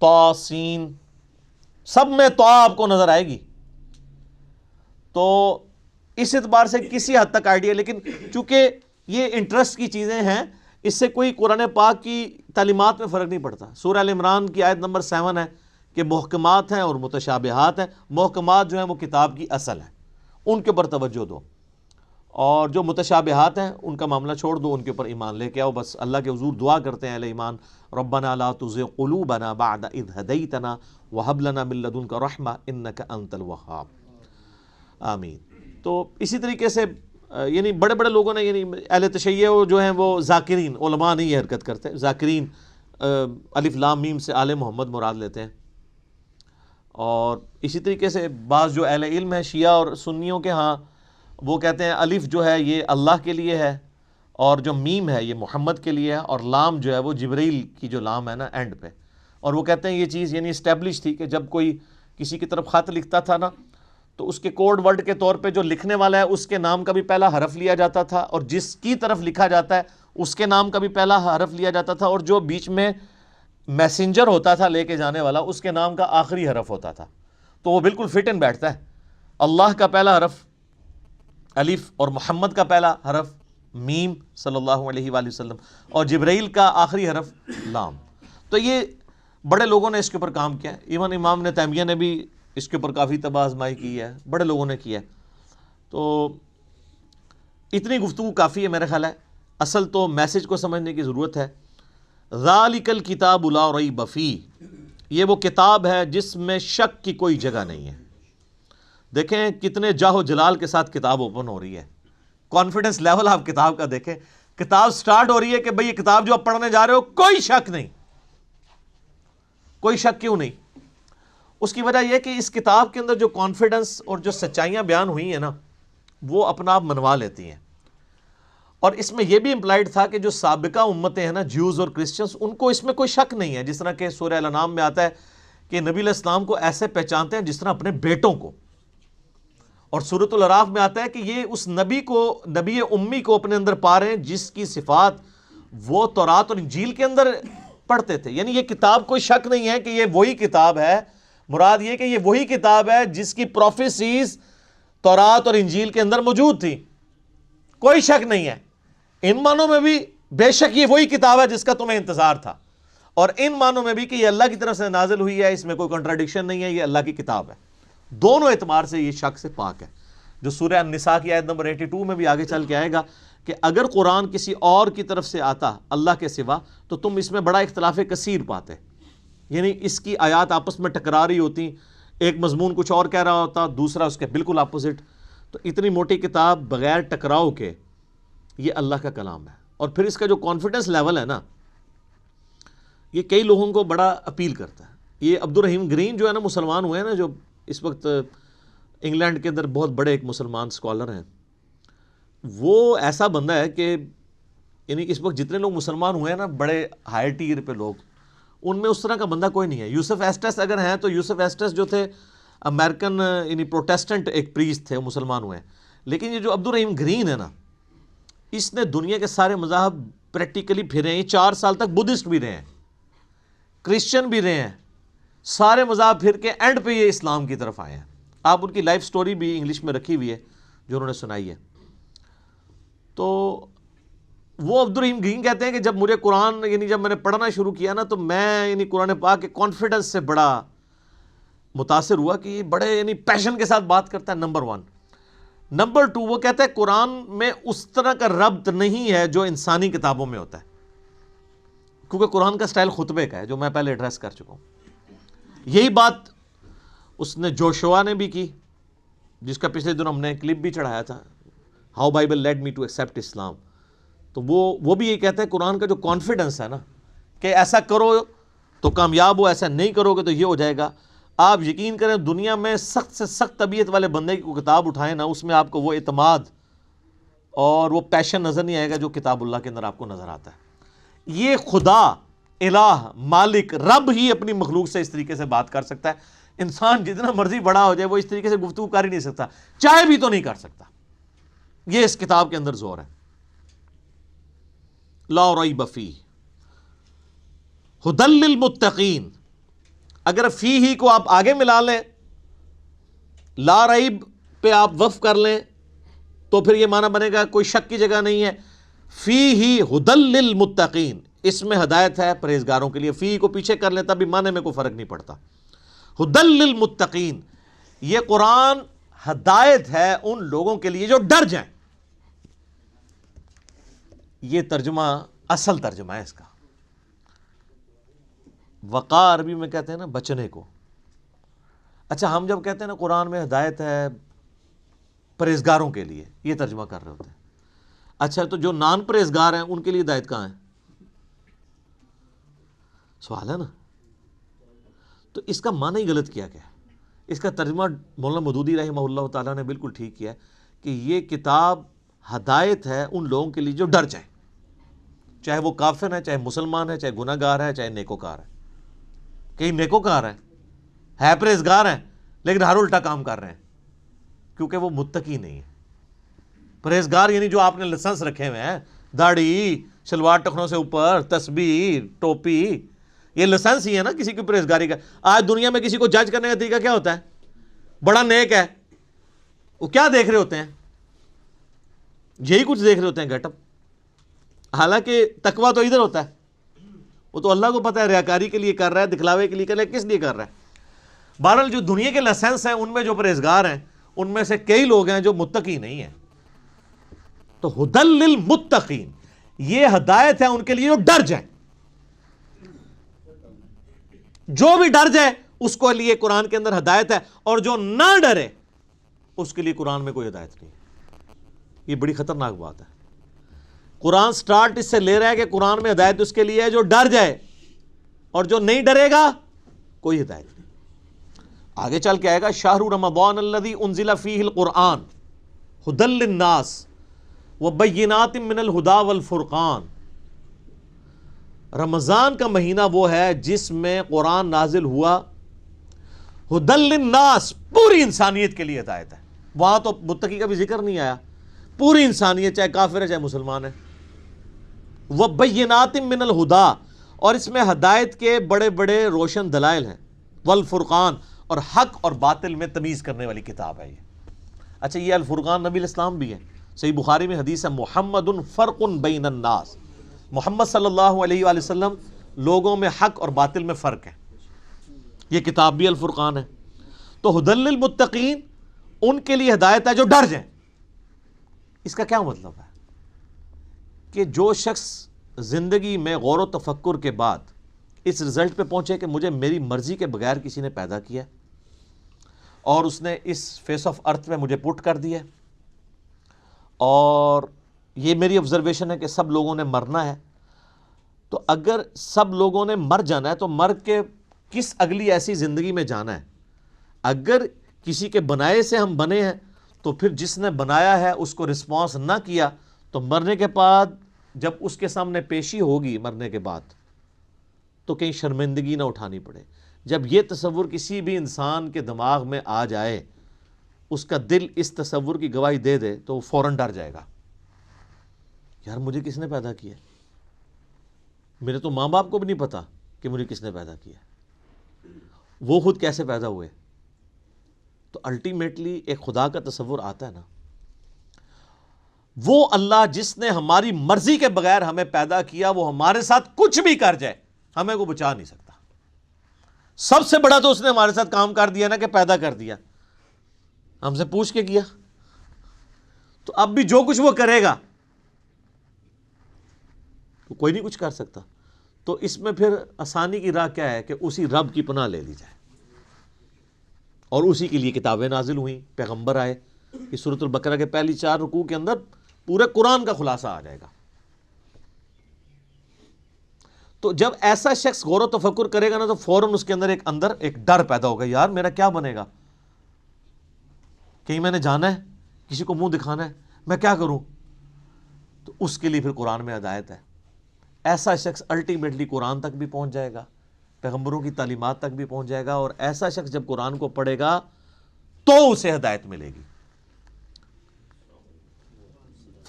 طٰ، سین، سب میں طٰ آپ کو نظر آئے گی. تو اس اعتبار سے کسی حد تک آئیڈیا، لیکن چونکہ یہ انٹرسٹ کی چیزیں ہیں، اس سے کوئی قرآن پاک کی تعلیمات میں فرق نہیں پڑتا. سورہ ال عمران کی آیت نمبر 7 ہے کہ محکمات ہیں اور متشابہات ہیں. محکمات جو ہیں وہ کتاب کی اصل ہیں، ان کے اوپر توجہ دو، اور جو متشابہات ہیں ان کا معاملہ چھوڑ دو، ان کے اوپر ایمان لے کے آؤ. بس اللہ کے حضور دعا کرتے ہیں اہل ایمان، ربنا لا تزغ قلوبنا بعد اذ ہدیتنا وہب لنا من لدنک رحمہ انک انت الوہاب. آمین. تو اسی طریقے سے یعنی بڑے بڑے لوگوں نے، یعنی اہل تشیع جو ہیں وہ ذاکرین، علماء نہیں یہ حرکت کرتے، ذاکرین الف لام میم سے آل محمد مراد لیتے ہیں. اور اسی طریقے سے بعض جو اہل علم ہیں شیعہ اور سنیوں کے ہاں، وہ کہتے ہیں الف جو ہے یہ اللہ کے لیے ہے، اور جو میم ہے یہ محمد کے لیے ہے، اور لام جو ہے وہ جبریل کی جو لام ہے نا اینڈ پہ. اور وہ کہتے ہیں یہ چیز یعنی اسٹیبلش تھی کہ جب کوئی کسی کی طرف خط لکھتا تھا نا، تو اس کے کوڈ ورڈ کے طور پہ جو لکھنے والا ہے اس کے نام کا بھی پہلا حرف لیا جاتا تھا، اور جس کی طرف لکھا جاتا ہے اس کے نام کا بھی پہلا حرف لیا جاتا تھا، اور جو بیچ میں میسنجر ہوتا تھا لے کے جانے والا اس کے نام کا آخری حرف ہوتا تھا. تو وہ بالکل فٹ ان بیٹھتا ہے. اللہ کا پہلا حرف الف، اور محمد کا پہلا حرف میم صلی اللہ علیہ وآلہ وسلم، اور جبرائیل کا آخری حرف لام. تو یہ بڑے لوگوں نے اس کے اوپر کام کیا ہے. ایون امام ابن تیمیہ نے بھی اس کے اوپر کافی طب آزمائی کی ہے، بڑے لوگوں نے کیا ہے. تو اتنی گفتگو کافی ہے میرا خیال ہے. اصل تو میسج کو سمجھنے کی ضرورت ہے. ذالک الکتاب لا ریب فیہ، یہ وہ کتاب ہے جس میں شک کی کوئی جگہ نہیں ہے. دیکھیں کتنے جاہ و جلال کے ساتھ کتاب اوپن ہو رہی ہے. کانفیڈنس لیول آپ کتاب کا دیکھیں. کتاب سٹارٹ ہو رہی ہے کہ بھئی یہ کتاب جو آپ پڑھنے جا رہے ہو کوئی شک نہیں. کوئی شک کیوں نہیں؟ اس کی وجہ یہ کہ اس کتاب کے اندر جو کانفیڈنس اور جو سچائیاں بیان ہوئی ہیں نا، وہ اپنا آپ منوا لیتی ہیں. اور اس میں یہ بھی امپلائڈ تھا کہ جو سابقہ امتیں ہیں نا، جیوز اور کرسچنز، ان کو اس میں کوئی شک نہیں ہے. جس طرح کہ سورہ الانعام میں آتا ہے کہ نبی علیہ السلام کو ایسے پہچانتے ہیں جس طرح اپنے بیٹوں کو. اور سورۃ الاعراف میں آتا ہے کہ یہ اس نبی کو، نبی امی کو اپنے اندر پا رہے ہیں جس کی صفات وہ تورات اور انجیل کے اندر پڑھتے تھے. یعنی یہ کتاب کوئی شک نہیں ہے کہ یہ وہی کتاب ہے. مراد یہ کہ یہ وہی کتاب ہے جس کی پروفیسیز تورات اور انجیل کے اندر موجود تھی. کوئی شک نہیں ہے. ان معنوں میں بھی بے شک یہ وہی کتاب ہے جس کا تمہیں انتظار تھا، اور ان معنوں میں بھی کہ یہ اللہ کی طرف سے نازل ہوئی ہے، اس میں کوئی کنٹراڈکشن نہیں ہے، یہ اللہ کی کتاب ہے. دونوں اعتبار سے یہ شک سے پاک ہے. جو سورہ النساء کی آیت نمبر 82 میں بھی آگے چل کے آئے گا کہ اگر قرآن کسی اور کی طرف سے آتا اللہ کے سوا تو تم اس میں بڑا اختلاف کثیر پاتے. یعنی اس کی آیات آپس میں ٹکرا رہی ہوتی، ایک مضمون کچھ اور کہہ رہا ہوتا، دوسرا اس کے بالکل اپوزٹ. تو اتنی موٹی کتاب بغیر ٹکراؤ کے یہ اللہ کا کلام ہے. اور پھر اس کا جو کانفیڈنس لیول ہے نا، یہ کئی لوگوں کو بڑا اپیل کرتا ہے. یہ عبد الرحیم گرین جو ہے نا، مسلمان ہوئے ہیں نا، جو اس وقت انگلینڈ کے اندر بہت بڑے ایک مسلمان اسکالر ہیں، وہ ایسا بندہ ہے کہ یعنی اس وقت جتنے لوگ مسلمان ہوئے ہیں نا، بڑے ہائی ٹیر پہ لوگ، ان میں اس طرح کا بندہ کوئی نہیں ہے. یوسف ایسٹس اگر ہیں تو یوسف ایسٹس جو تھے امریکن یعنی پروٹیسٹنٹ ایک پریسٹ تھے، مسلمان ہوئے ہیں. لیکن یہ جو عبد الرحیم گرین ہے نا، اس نے دنیا کے سارے مذاہب پریکٹیکلی پھرے ہیں. 4 سال تک بدھسٹ بھی رہے ہیں، کرسچن بھی رہے ہیں، سارے مذاہب پھر کے اینڈ پہ یہ اسلام کی طرف آئے ہیں. آپ ان کی لائف سٹوری بھی انگلش میں رکھی ہوئی ہے جو انہوں نے سنائی ہے. تو وہ عبد الرحیم گرین کہتے ہیں کہ جب مجھے قرآن یعنی جب میں نے پڑھنا شروع کیا نا، تو میں یعنی قرآن پاک کے کانفیڈنس سے بڑا متاثر ہوا کہ یہ بڑے یعنی پیشن کے ساتھ بات کرتا ہے. نمبر 1. نمبر 2، وہ کہتا ہے قرآن میں اس طرح کا ربط نہیں ہے جو انسانی کتابوں میں ہوتا ہے، کیونکہ قرآن کا سٹائل خطبے کا ہے، جو میں پہلے ایڈریس کر چکا ہوں. یہی بات اس نے جوشوا نے بھی کی، جس کا پچھلے دن ہم نے کلپ بھی چڑھایا تھا. How Bible led me to accept Islam. تو وہ بھی یہ کہتے ہیں قرآن کا جو کانفیڈنس ہے نا کہ ایسا کرو تو کامیاب ہو, ایسا نہیں کرو گے تو یہ ہو جائے گا. آپ یقین کریں دنیا میں سخت سے سخت طبیعت والے بندے کی کتاب اٹھائیں نا, اس میں آپ کو وہ اعتماد اور وہ پیشن نظر نہیں آئے گا جو کتاب اللہ کے اندر آپ کو نظر آتا ہے. یہ خدا الہ مالک رب ہی اپنی مخلوق سے اس طریقے سے بات کر سکتا ہے. انسان جتنا مرضی بڑا ہو جائے وہ اس طریقے سے گفتگو کر ہی نہیں سکتا, چاہے بھی تو نہیں کر سکتا. یہ اس کتاب کے اندر زور ہے. لا ریب فیہ ھدی للمتقین. اگر فی ہی کو آپ آگے ملا لیں, لا ریب پہ آپ وقف کر لیں تو پھر یہ معنی بنے گا کوئی شک کی جگہ نہیں ہے. فی ہی ھدی للمتقین, اس میں ہدایت ہے پرہیزگاروں کے لیے. فی کو پیچھے کر لیں تب بھی معنی میں کوئی فرق نہیں پڑتا. ھدی للمتقین, یہ قرآن ہدایت ہے ان لوگوں کے لیے جو ڈر جائیں. یہ ترجمہ اصل ترجمہ ہے اس کا. وقار عربی میں کہتے ہیں نا بچنے کو. اچھا ہم جب کہتے ہیں نا قرآن میں ہدایت ہے پرہیزگاروں کے لیے, یہ ترجمہ کر رہے ہوتے ہیں. اچھا تو جو نان پرہیزگار ہیں ان کے لیے ہدایت کہاں ہے؟ سوال ہے نا. تو اس کا معنی ہی غلط کیا گیا. اس کا ترجمہ مولانا مودودی رحمہ اللہ تعالیٰ نے بالکل ٹھیک کیا کہ یہ کتاب ہدایت ہے ان لوگوں کے لیے جو ڈر جائیں, چاہے وہ کافر ہے, چاہے مسلمان ہے, چاہے گناہ گار ہے, چاہے نیکوکار ہے. کئی نیکوکار ہے پرہیزگار ہیں لیکن ہر الٹا کام کر رہے ہیں کیونکہ وہ متقی نہیں ہے. پرہیزگار یعنی جو آپ نے لائسنس رکھے ہوئے ہیں, داڑھی, شلوار ٹخنوں سے اوپر, تسبیح, ٹوپی, یہ لائسنس ہی ہے نا کسی کی پرہیزگاری کا. آج دنیا میں کسی کو جج کرنے کا طریقہ کیا ہوتا ہے؟ بڑا نیک ہے, وہ کیا دیکھ رہے ہوتے ہیں؟ یہی کچھ دیکھ رہے ہوتے ہیں, گیٹ اپ. حالانکہ تقویٰ تو ادھر ہوتا ہے, وہ تو اللہ کو پتہ ہے ریاکاری کے لیے کر رہا ہے, دکھلاوے کے لیے کر رہا ہے, کس لیے کر رہا ہے. بہرحال جو دنیا کے لائسنس ہیں ان میں جو پرہیزگار ہیں ان میں سے کئی لوگ ہیں جو متقی نہیں ہیں. تو ھدی للمتقین, یہ ہدایت ہے ان کے لیے جو ڈر جائیں. جو بھی ڈر جائے اس کو لیے قرآن کے اندر ہدایت ہے, اور جو نہ ڈرے اس کے لیے قرآن میں کوئی ہدایت نہیں. یہ بڑی خطرناک بات ہے. قرآن سٹارٹ اس سے لے رہا ہے کہ قرآن میں ہدایت اس کے لیے ہے جو ڈر جائے, اور جو نہیں ڈرے گا کوئی ہدایت نہیں. آگے چل کے آئے گا شہر رمضان الذی انزل فیہ القرآن ھدی للناس وبینات من الہدی والفرقان. رمضان کا مہینہ وہ ہے جس میں قرآن نازل ہوا ھدی للناس, پوری انسانیت کے لیے ہدایت ہے. وہاں تو متقی کا بھی ذکر نہیں آیا, پوری انسانیت چاہے کافر ہے چاہے مسلمان ہے. وبینات من الہدی, اور اس میں ہدایت کے بڑے بڑے روشن دلائل ہیں. والفرقان, اور حق اور باطل میں تمیز کرنے والی کتاب ہے یہ. اچھا یہ الفرقان نبی الاسلام بھی ہے. صحیح بخاری میں حدیث ہے محمد فرق بین الناس, محمد صلی اللہ علیہ وآلہ وسلم لوگوں میں حق اور باطل میں فرق ہے. یہ کتاب بھی الفرقان ہے. تو ھدی للمتقین, ان کے لیے ہدایت ہے جو ڈر جائیں. اس کا کیا مطلب ہے؟ کہ جو شخص زندگی میں غور و تفکر کے بعد اس رزلٹ پہ پہنچے کہ مجھے میری مرضی کے بغیر کسی نے پیدا کیا اور اس نے اس فیس آف ارتھ میں مجھے پٹ کر دیا, اور یہ میری آبزرویشن ہے کہ سب لوگوں نے مرنا ہے, تو اگر سب لوگوں نے مر جانا ہے تو مر کے کس اگلی ایسی زندگی میں جانا ہے؟ اگر کسی کے بنائے سے ہم بنے ہیں تو پھر جس نے بنایا ہے اس کو رسپانس نہ کیا تو مرنے کے بعد جب اس کے سامنے پیشی ہوگی مرنے کے بعد تو کہیں شرمندگی نہ اٹھانی پڑے. جب یہ تصور کسی بھی انسان کے دماغ میں آ جائے, اس کا دل اس تصور کی گواہی دے دے تو وہ فوراً ڈر جائے گا, یار مجھے کس نے پیدا کیا؟ میرے تو ماں باپ کو بھی نہیں پتا کہ مجھے کس نے پیدا کیا, وہ خود کیسے پیدا ہوئے. تو الٹیمیٹلی ایک خدا کا تصور آتا ہے نا, وہ اللہ جس نے ہماری مرضی کے بغیر ہمیں پیدا کیا وہ ہمارے ساتھ کچھ بھی کر جائے ہمیں کو بچا نہیں سکتا. سب سے بڑا تو اس نے ہمارے ساتھ کام کر دیا نا کہ پیدا کر دیا, ہم سے پوچھ کے کیا. تو اب بھی جو کچھ وہ کرے گا تو کوئی نہیں کچھ کر سکتا. تو اس میں پھر آسانی کی راہ کیا ہے کہ اسی رب کی پناہ لے لی جائے, اور اسی کے لیے کتابیں نازل ہوئیں, پیغمبر آئے, کہ سورۃ البقرہ کے پہلی 4 رکوع کے اندر پورے قرآن کا خلاصہ آ جائے گا. تو جب ایسا شخص غور و تفکر کرے گا نا تو فوراً اس کے اندر ایک ڈر پیدا ہوگا، یار میرا کیا بنے گا، کہیں میں نے جانا ہے، کسی کو منہ دکھانا ہے، میں کیا کروں؟ تو اس کے لیے پھر قرآن میں ہدایت ہے. ایسا شخص الٹیمیٹلی قرآن تک بھی پہنچ جائے گا، پیغمبروں کی تعلیمات تک بھی پہنچ جائے گا، اور ایسا شخص جب قرآن کو پڑھے گا تو اسے ہدایت ملے گی.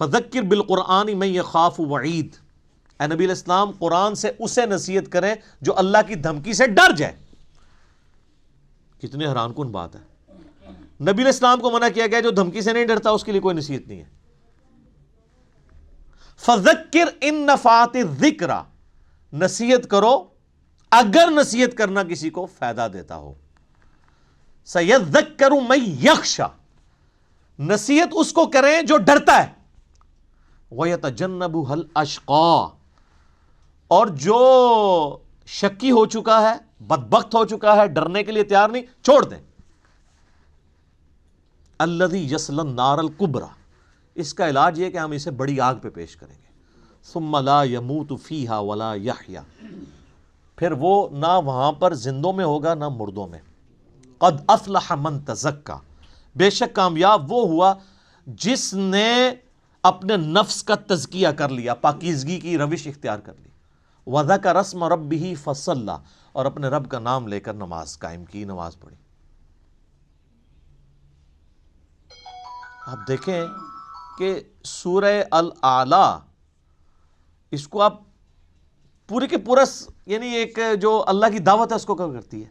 فذکر بالقرآن من یخاف وعید، اے نبی علیہ السلام قرآن سے اسے نصیحت کریں جو اللہ کی دھمکی سے ڈر جائے. کتنی حیران کن بات ہے، نبی علیہ السلام کو منع کیا گیا، جو دھمکی سے نہیں ڈرتا اس کے لیے کوئی نصیحت نہیں ہے. فذکر ان نفعت الذکر، نصیحت کرو اگر نصیحت کرنا کسی کو فائدہ دیتا ہو. سیذکر من یخشی، نصیحت اس کو کریں جو ڈرتا ہے. وَيَتَجَنَّبُهَا الْأَشْقَى، اور جو شکی ہو چکا ہے، بدبخت ہو چکا ہے، ڈرنے کے لیے تیار نہیں، چھوڑ دیں. الَّذِي يَصْلَى النَّارَ الْكُبْرَى، اس کا علاج یہ کہ ہم اسے بڑی آگ پہ پیش کریں گے. ثُمَّ لَا يَمُوتُ فِيهَا وَلَا يَحْيَا، پھر وہ نہ وہاں پر زندوں میں ہوگا نہ مردوں میں. قَدْ أَفْلَحَ مَن تَزَكَّى، بے شک کامیاب وہ ہوا جس نے اپنے نفس کا تزکیہ کر لیا، پاکیزگی کی روش اختیار کر لی. وَذَكَرَ اسْمَ رَبِّهِ فَصَلَّى، اور اپنے رب کا نام لے کر نماز قائم کی، نماز پڑھی. آپ دیکھیں کہ سورہ الاعلیٰ، اس کو آپ پورے کے پورا یعنی ایک جو اللہ کی دعوت ہے اس کو کور کرتی ہے.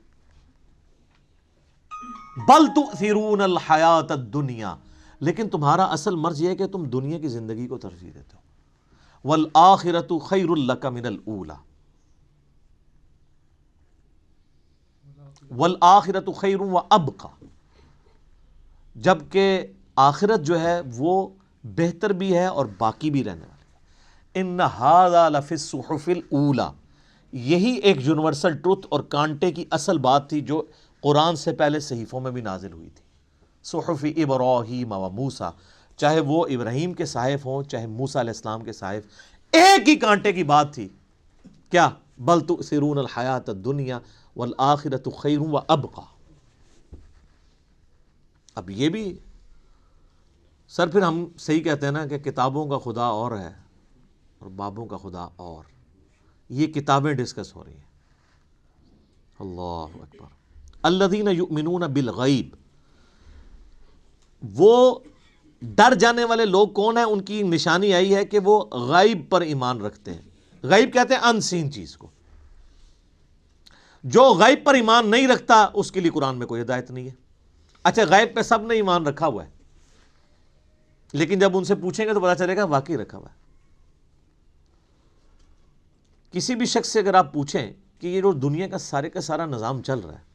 بل تؤثرون الحیات الدنیا، لیکن تمہارا اصل مرض یہ ہے کہ تم دنیا کی زندگی کو ترجیح دیتے ہو. والآخرۃ خیر لک من الاولی، والآخرۃ خیر وابقی، جبکہ آخرت جو ہے وہ بہتر بھی ہے اور باقی بھی رہنے والی. ان ھذا لفی الصحف الاولی، یہی ایک یونیورسل ٹروتھ اور کانٹے کی اصل بات تھی جو قرآن سے پہلے صحیفوں میں بھی نازل ہوئی تھی. صحف ابراہیم و موسیٰ، چاہے وہ ابراہیم کے صحائف ہوں چاہے موسیٰ علیہ السلام کے صحائف، ایک ہی کانٹے کی بات تھی. کیا؟ بل تؤثرون الحیات الدنیا والآخرۃ خیر وابقی. اب یہ بھی سر پھر ہم صحیح کہتے ہیں نا کہ کتابوں کا خدا اور ہے اور بابوں کا خدا اور. یہ کتابیں ڈسکس ہو رہی ہیں. اللہ اکبر. الذین یؤمنون بالغیب، وہ ڈر جانے والے لوگ کون ہیں؟ ان کی نشانی آئی ہے کہ وہ غیب پر ایمان رکھتے ہیں. غیب کہتے ہیں ان سین چیز کو. جو غیب پر ایمان نہیں رکھتا اس کے لیے قرآن میں کوئی ہدایت نہیں ہے. اچھا غیب پہ سب نے ایمان رکھا ہوا ہے، لیکن جب ان سے پوچھیں گے تو پتا چلے گا واقعی رکھا ہوا ہے. کسی بھی شخص سے اگر آپ پوچھیں کہ یہ جو دنیا کا سارے کا سارا نظام چل رہا ہے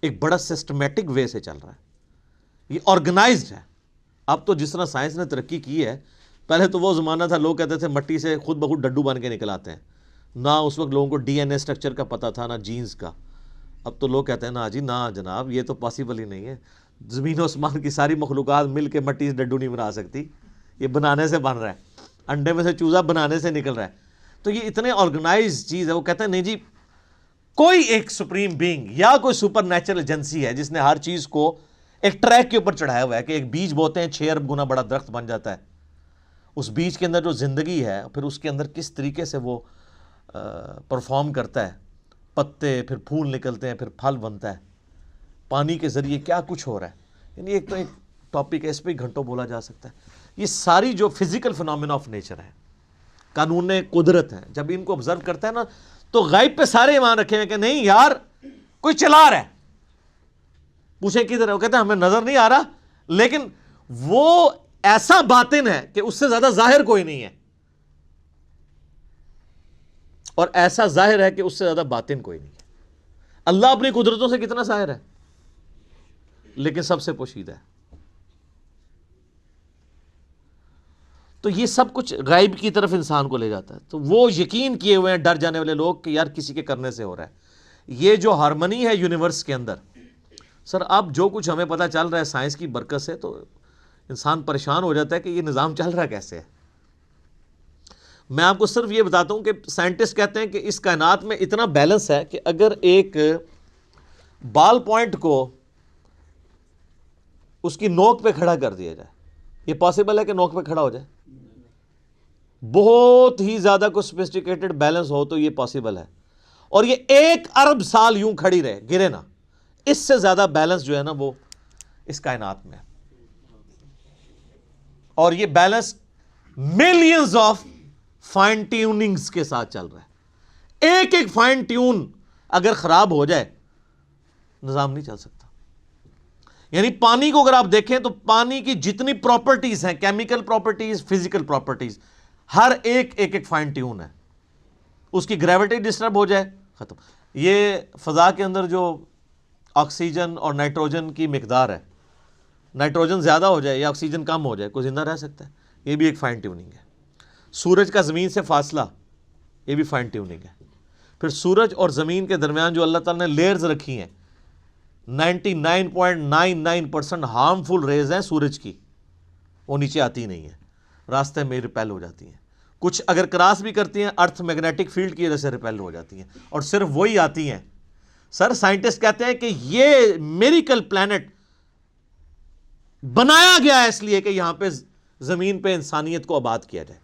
ایک بڑا سسٹمیٹک وے سے چل رہا ہے، یہ آرگنائزڈ ہے. اب تو جس طرح سائنس نے ترقی کی ہے، پہلے تو وہ زمانہ تھا لوگ کہتے تھے مٹی سے خود بخود ڈڈو بن کے نکل آتے ہیں. نہ اس وقت لوگوں کو ڈی این اے اسٹرکچر کا پتہ تھا، نہ جینز کا. اب تو لوگ کہتے ہیں نا جی نہ جناب، یہ تو پاسبل ہی نہیں ہے. زمین و آسمان کی ساری مخلوقات مل کے مٹی سے ڈڈو نہیں بنا سکتی، یہ بنانے سے بن رہا ہے. انڈے میں سے چوزا بنانے سے نکل رہا ہے. تو یہ اتنے آرگنائز چیز ہے. وہ کہتے ہیں نہیں جی کوئی ایک سپریم بینگ یا کوئی سپر نیچرل ایجنسی ہے جس نے ہر چیز کو ایک ٹریک کے اوپر چڑھایا ہوا ہے کہ ایک بیج بوتے ہیں 6 ارب گنا بڑا درخت بن جاتا ہے. اس بیج کے اندر جو زندگی ہے پھر اس کے اندر کس طریقے سے وہ پرفارم کرتا ہے، پتے پھر پھول نکلتے ہیں، پھر پھل بنتا ہے، پانی کے ذریعے کیا کچھ ہو رہا ہے. یعنی ایک تو ایک ٹاپک ہے، اس پہ گھنٹوں بولا جا سکتا ہے. یہ ساری جو فزیکل فنومینا آف نیچر ہے، قانون قدرت ہے، جب ان کو آبزرو کرتا ہے نا تو غیب پہ سارے ایمان رکھے ہیں کہ نہیں یار کوئی چلا رہا ہے. پوچھیں کدھر ہے؟ وہ کہتے ہیں ہمیں نظر نہیں آ رہا، لیکن وہ ایسا باطن ہے کہ اس سے زیادہ ظاہر کوئی نہیں ہے، اور ایسا ظاہر ہے کہ اس سے زیادہ باطن کوئی نہیں ہے. اللہ اپنی قدرتوں سے کتنا ظاہر ہے لیکن سب سے پوشیدہ ہے. تو یہ سب کچھ غیب کی طرف انسان کو لے جاتا ہے. تو وہ یقین کیے ہوئے ہیں ڈر جانے والے لوگ کہ یار کسی کے کرنے سے ہو رہا ہے. یہ جو ہارمنی ہے یونیورس کے اندر، سر اب جو کچھ ہمیں پتہ چل رہا ہے سائنس کی برکت سے تو انسان پریشان ہو جاتا ہے کہ یہ نظام چل رہا کیسے ہے. میں آپ کو صرف یہ بتاتا ہوں کہ سائنٹسٹ کہتے ہیں کہ اس کائنات میں اتنا بیلنس ہے کہ اگر ایک بال پوائنٹ کو اس کی نوک پہ کھڑا کر دیا جائے, یہ پاسبل ہے کہ نوک پہ کھڑا ہو جائے؟ بہت ہی زیادہ کوئی سوفسٹیکیٹڈ بیلنس ہو تو یہ پاسبل ہے, اور یہ 1 ارب سال یوں کھڑی رہے, گرے نا. اس سے زیادہ بیلنس جو ہے نا وہ اس کائنات میں ہے, اور یہ balance millions of fine tunings کے ساتھ چل رہا ہے. ایک ایک فائن ٹیون اگر خراب ہو جائے نظام نہیں چل سکتا. یعنی پانی کو اگر آپ دیکھیں تو پانی کی جتنی پراپرٹیز ہیں, کیمیکل پراپرٹیز, فزیکل پراپرٹیز, ہر ایک فائن ٹیون ہے. اس کی گریوٹی ڈسٹرب ہو جائے ختم. یہ فضا کے اندر جو آکسیجن اور نائٹروجن کی مقدار ہے, نائٹروجن زیادہ ہو جائے یا آکسیجن کم ہو جائے, کوئی زندہ رہ سکتا ہے؟ یہ بھی ایک فائن ٹیوننگ ہے. سورج کا زمین سے فاصلہ, یہ بھی فائن ٹیوننگ ہے. پھر سورج اور زمین کے درمیان جو اللہ تعالیٰ نے لیئرز رکھی ہیں, 99.99% ہارمفل ریز ہیں سورج کی, وہ نیچے آتی نہیں ہیں, راستے میں ریپیل ہو جاتی ہیں. کچھ اگر کراس بھی کرتی ہیں ارتھ میگنیٹک فیلڈ کی وجہ سے ریپیل ہو جاتی ہیں, اور صرف وہی آتی ہیں. سر سائنٹسٹ کہتے ہیں کہ یہ میریکل پلانٹ بنایا گیا ہے اس لیے کہ یہاں پہ زمین پہ انسانیت کو آباد کیا جائے.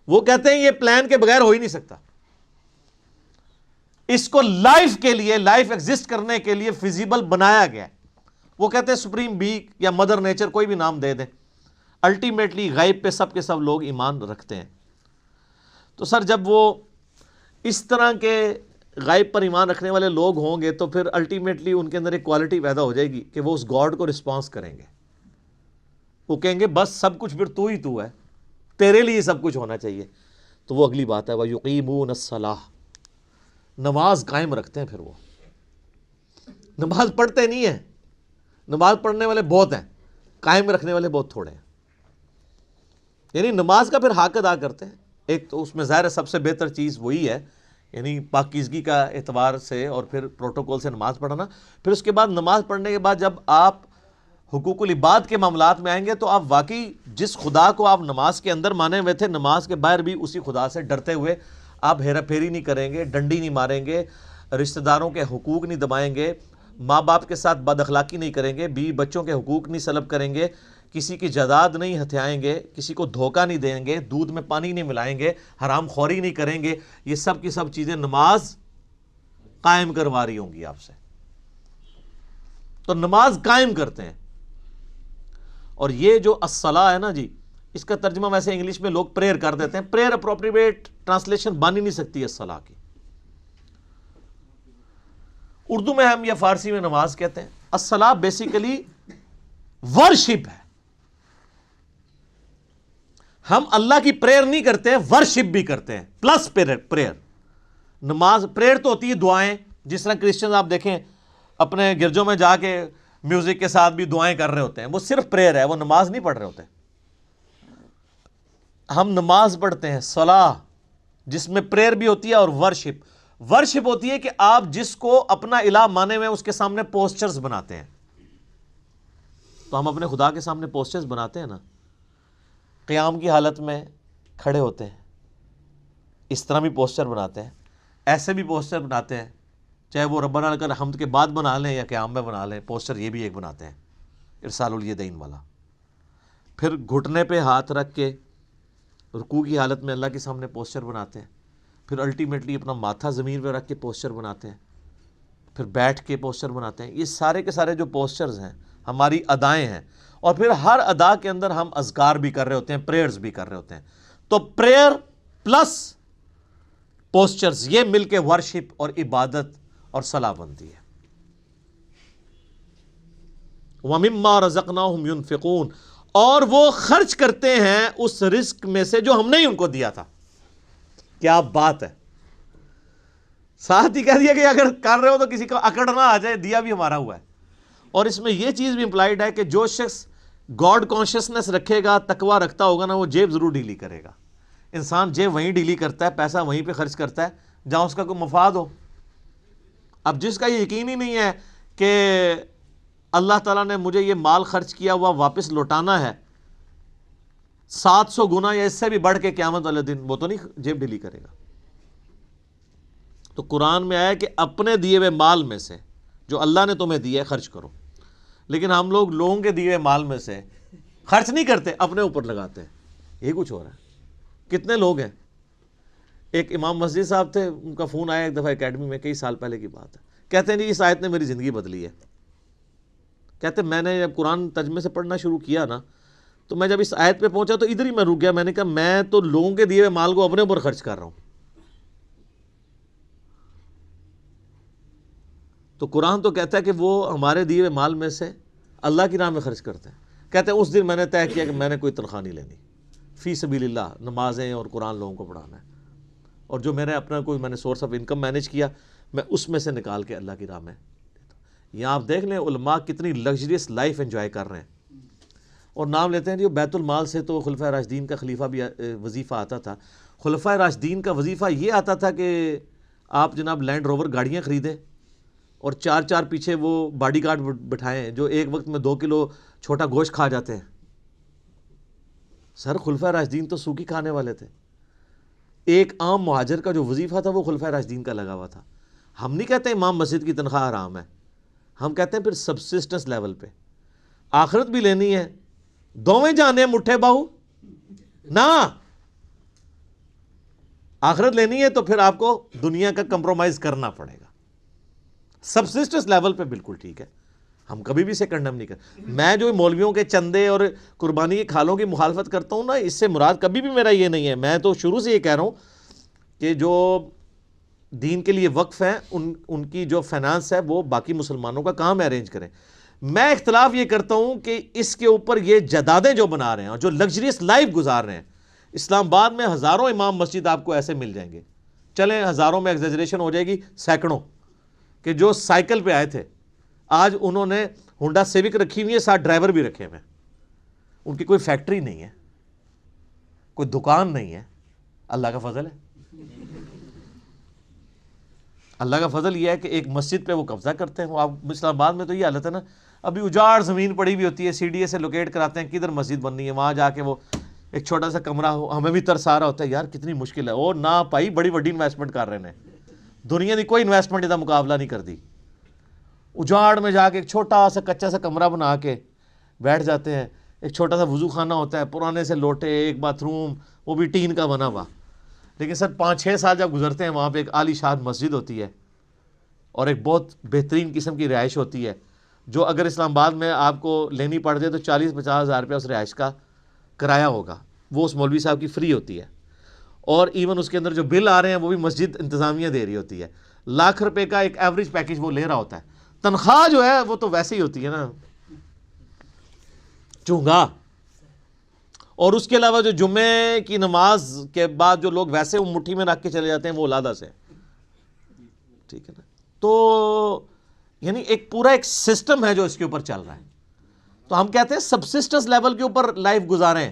وہ کہتے ہیں یہ پلان کے بغیر ہو ہی نہیں سکتا. اس کو لائف کے لیے, لائف ایگزسٹ کرنے کے لیے فیزیبل بنایا گیا ہے. وہ کہتے ہیں سپریم بی یا مدر نیچر, کوئی بھی نام دے دیں, الٹیمیٹلی غیب پہ سب کے سب لوگ ایمان رکھتے ہیں. تو سر جب وہ اس طرح کے غیب پر ایمان رکھنے والے لوگ ہوں گے تو پھر الٹیمیٹلی ان کے اندر ایک کوالٹی پیدا ہو جائے گی کہ وہ اس گاڈ کو رسپانس کریں گے. وہ کہیں گے بس سب کچھ پھر تو ہی تو ہے, تیرے لیے سب کچھ ہونا چاہیے. تو وہ اگلی بات ہے, وَيُقِيمُونَ الصَّلَاةَ, نماز قائم رکھتے ہیں. پھر وہ نماز پڑھتے نہیں ہیں, نماز پڑھنے والے بہت ہیں, قائم رکھنے والے بہت تھوڑے ہیں. یعنی نماز کا پھر حق ادا کرتے ہیں. ایک تو اس میں ظاہر ہے سب سے بہتر چیز وہی ہے, یعنی پاکیزگی کا اعتبار سے اور پھر پروٹوکول سے نماز پڑھنا. پھر اس کے بعد نماز پڑھنے کے بعد جب آپ حقوق العباد کے معاملات میں آئیں گے تو آپ واقعی جس خدا کو آپ نماز کے اندر مانے ہوئے تھے, نماز کے باہر بھی اسی خدا سے ڈرتے ہوئے آپ ہیرا پھیری نہیں کریں گے, ڈنڈی نہیں ماریں گے, رشتہ داروں کے حقوق نہیں دبائیں گے, ماں باپ کے ساتھ بد اخلاقی نہیں کریں گے, بیوی بچوں کے حقوق نہیں سلب کریں گے, کسی کی جائیداد نہیں ہتھیائیں گے, کسی کو دھوکہ نہیں دیں گے, دودھ میں پانی نہیں ملائیں گے, حرام خوری نہیں کریں گے. یہ سب کی سب چیزیں نماز قائم کروا رہی ہوں گی آپ سے. تو نماز قائم کرتے ہیں. اور یہ جو الصلاۃ ہے نا جی, اس کا ترجمہ ویسے انگلش میں لوگ پریئر کر دیتے ہیں. پریئر اپروپریٹ ٹرانسلیشن بن ہی نہیں سکتی الصلاۃ کی. اردو میں ہم یا فارسی میں نماز کہتے ہیں. الصلاۃ بیسیکلی ورشپ ہے. ہم اللہ کی پریئر نہیں کرتے, ورشپ بھی کرتے ہیں پلس پریئر. نماز پریئر تو ہوتی ہے دعائیں, جس طرح کرسچنز آپ دیکھیں اپنے گرجوں میں جا کے میوزک کے ساتھ بھی دعائیں کر رہے ہوتے ہیں, وہ صرف پریئر ہے, وہ نماز نہیں پڑھ رہے ہوتے. ہم نماز پڑھتے ہیں صلاح, جس میں پریئر بھی ہوتی ہے اور ورشپ. ورشپ ہوتی ہے کہ آپ جس کو اپنا الہ مانے ہوئے اس کے سامنے پوسچرز بناتے ہیں. تو ہم اپنے خدا کے سامنے پوسچرز بناتے ہیں نا, قیام کی حالت میں کھڑے ہوتے ہیں, اس طرح بھی پوسچر بناتے ہیں, ایسے بھی پوسچر بناتے ہیں, چاہے وہ ربنا لک الحمد کے بعد بنا لیں یا قیام میں بنا لیں, پوسچر یہ بھی ایک بناتے ہیں ارسال الیدین والا. پھر گھٹنے پہ ہاتھ رکھ کے رکوع کی حالت میں اللہ کے سامنے پوسچر بناتے ہیں. پھر الٹیمیٹلی اپنا ماتھا زمین پہ رکھ کے پوسچر بناتے ہیں. پھر بیٹھ کے پوسچر بناتے ہیں. یہ سارے کے سارے جو پوسچرز ہیں ہماری ادائیں ہیں, اور پھر ہر ادا کے اندر ہم اذکار بھی کر رہے ہوتے ہیں, پریئرز بھی کر رہے ہوتے ہیں. تو پریئر پلس پوسچرز یہ مل کے ورشپ اور عبادت اور صلاح بنتی ہے. وَمِمَّا رَزَقْنَاهُمْ يُنْفِقُونَ, اور وہ خرچ کرتے ہیں اس رزق میں سے جو ہم نے ہی ان کو دیا تھا. کیا بات ہے, ساتھ ہی کہہ دیا کہ اگر کر رہے ہو تو کسی کو اکڑ نہ آ جائے, دیا بھی ہمارا ہوا ہے. اور اس میں یہ چیز بھی امپلائڈ ہے کہ جو شخص گاڈ کانشیسنس رکھے گا, تقوی رکھتا ہوگا نا, وہ جیب ضرور ڈیلی کرے گا. انسان جیب وہیں ڈیلی کرتا ہے, پیسہ وہیں پہ خرچ کرتا ہے جہاں اس کا کوئی مفاد ہو. اب جس کا یہ یقین ہی نہیں ہے کہ اللہ تعالیٰ نے مجھے یہ مال خرچ کیا ہوا واپس لوٹانا ہے 700 گنا یا اس سے بھی بڑھ کے قیامت والے دن، وہ تو نہیں جیب ڈھیلی کرے گا۔ تو قرآن میں آیا کہ اپنے دیے ہوئے مال میں سے جو اللہ نے تمہیں دیا ہے خرچ کرو، لیکن ہم لوگ لوگوں کے دیے ہوئے مال میں سے خرچ نہیں کرتے، اپنے اوپر لگاتے ہیں۔ یہ کچھ ہو رہا ہے۔ کتنے لوگ ہیں، ایک امام مسجد صاحب تھے، ان کا فون آیا ایک دفعہ اکیڈمی میں، کئی سال پہلے کی بات ہے، کہتے ہیں جی اس آیت نے میری زندگی بدلی ہے۔ کہتے ہیں میں نے جب قرآن ترجمے سے پڑھنا شروع کیا نا، تو میں جب اس آیت پہ پہنچا تو ادھر ہی میں رک گیا، میں نے کہا میں تو لوگوں کے دیے ہوئے مال کو اپنے اوپر خرچ کر رہا ہوں۔ تو قرآن تو کہتا ہے کہ وہ ہمارے دیے ہوئے مال میں سے اللہ کی راہ میں خرچ کرتے ہیں۔ کہتے ہیں اس دن میں نے طے کیا کہ میں نے کوئی تنخواہ نہیں لینی، فی سبیل اللہ نمازیں اور قرآن لوگوں کو پڑھانا ہے، اور جو میرے اپنا کوئی میں نے سورس آف انکم مینیج کیا میں اس میں سے نکال کے اللہ کی راہ میں دیتا ہوں۔ یہاں آپ دیکھ لیں علماء کتنی لگژریس لائف انجوائے کر رہے ہیں، اور نام لیتے ہیں جو بیت المال سے تو خلفۂ راشدین کا خلیفہ بھی وظیفہ آتا تھا۔ خلفۂ راشدین کا وظیفہ یہ آتا تھا کہ آپ جناب لینڈ روور گاڑیاں خریدیں اور 4 پیچھے وہ باڈی گارڈ بٹھائیں جو ایک وقت میں 2 کلو چھوٹا گوشت کھا جاتے ہیں۔ سر خلفۂ راشدین تو سوکھی کھانے والے تھے۔ ایک عام مہاجر کا جو وظیفہ تھا وہ خلفۂ راشدین کا لگا ہوا تھا۔ ہم نہیں کہتے امام مسجد کی تنخواہ حرام ہے، ہم کہتے ہیں پھر سبسسٹنس لیول پہ آخرت بھی لینی ہے، دوویں جانے مٹھے باہو نہ، آخرت لینی ہے تو پھر آپ کو دنیا کا کمپرومائز کرنا پڑے گا۔ سبسسٹنس لیول پہ بالکل ٹھیک ہے، ہم کبھی بھی اسے کنڈم نہیں کرتے۔ میں جو مولویوں کے چندے اور قربانی کے کھالوں کی مخالفت کرتا ہوں نا، اس سے مراد کبھی بھی میرا یہ نہیں ہے۔ میں تو شروع سے یہ کہہ رہا ہوں کہ جو دین کے لیے وقف ہیں ان کی جو فائنانس ہے وہ باقی مسلمانوں کا کام ارینج کریں۔ میں اختلاف یہ کرتا ہوں کہ اس کے اوپر یہ جدادیں جو بنا رہے ہیں اور جو لگژریس لائف گزار رہے ہیں، اسلام آباد میں ہزاروں امام مسجد آپ کو ایسے مل جائیں گے، چلیں ہزاروں میں ایگزیجریشن ہو جائے گی، سینکڑوں، کہ جو سائیکل پہ آئے تھے آج انہوں نے ہونڈا سیوک رکھی ہوئی ہے، ساتھ ڈرائیور بھی رکھے ہوئے ہیں، ان کی کوئی فیکٹری نہیں ہے، کوئی دکان نہیں ہے۔ اللہ کا فضل ہے، اللہ کا فضل یہ ہے کہ ایک مسجد پہ وہ قبضہ کرتے ہیں۔ وہ آپ اسلام آباد میں تو یہ حالت ہے نا، ابھی اجاڑ زمین پڑی ہوئی ہوتی ہے، سی ڈی اے سے لوکیٹ کراتے ہیں کدھر مسجد بننی ہے، وہاں جا کے وہ ایک چھوٹا سا کمرہ ہو، ہمیں بھی ترس آ رہا ہوتا ہے یار کتنی مشکل ہے، اور نہ پائی بڑی وڈی انویسٹمنٹ کر رہے ہیں، دنیا کی کوئی انویسٹمنٹ کا مقابلہ نہیں کر دی۔ اجاڑ میں جا کے ایک چھوٹا سا کچا سا کمرہ بنا کے بیٹھ جاتے ہیں، ایک چھوٹا سا وضو خانہ ہوتا ہے، پرانے سے لوٹے، ایک باتھ روم، وہ بھی ٹین کا بنا ہوا۔ لیکن سر 5-6 سال جب گزرتے ہیں وہاں پہ ایک عالی شان مسجد ہوتی ہے اور ایک بہت بہترین قسم کی رہائش ہوتی ہے، جو اگر اسلام آباد میں آپ کو لینی پڑ جائے تو 40-50 ہزار روپیہ اس رہائش کا کرایہ ہوگا، وہ اس مولوی صاحب کی فری ہوتی ہے، اور ایون اس کے اندر جو بل آ رہے ہیں وہ بھی مسجد انتظامیہ دے رہی ہوتی ہے۔ لاکھ روپے کا ایک ایوریج پیکج وہ لے رہا ہوتا ہے، تنخواہ جو ہے وہ تو ویسے ہی ہوتی ہے نا چونگا۔ اور اس کے علاوہ جو جمعے کی نماز کے بعد جو لوگ ویسے وہ مٹھی میں رکھ کے چلے جاتے ہیں وہ علادہ سے، ٹھیک ہے نا۔ تو یعنی ایک پورا ایک سسٹم ہے جو اس کے اوپر چل رہا ہے۔ تو ہم کہتے ہیں سبسسٹنس لیول کے اوپر لائف گزاریں،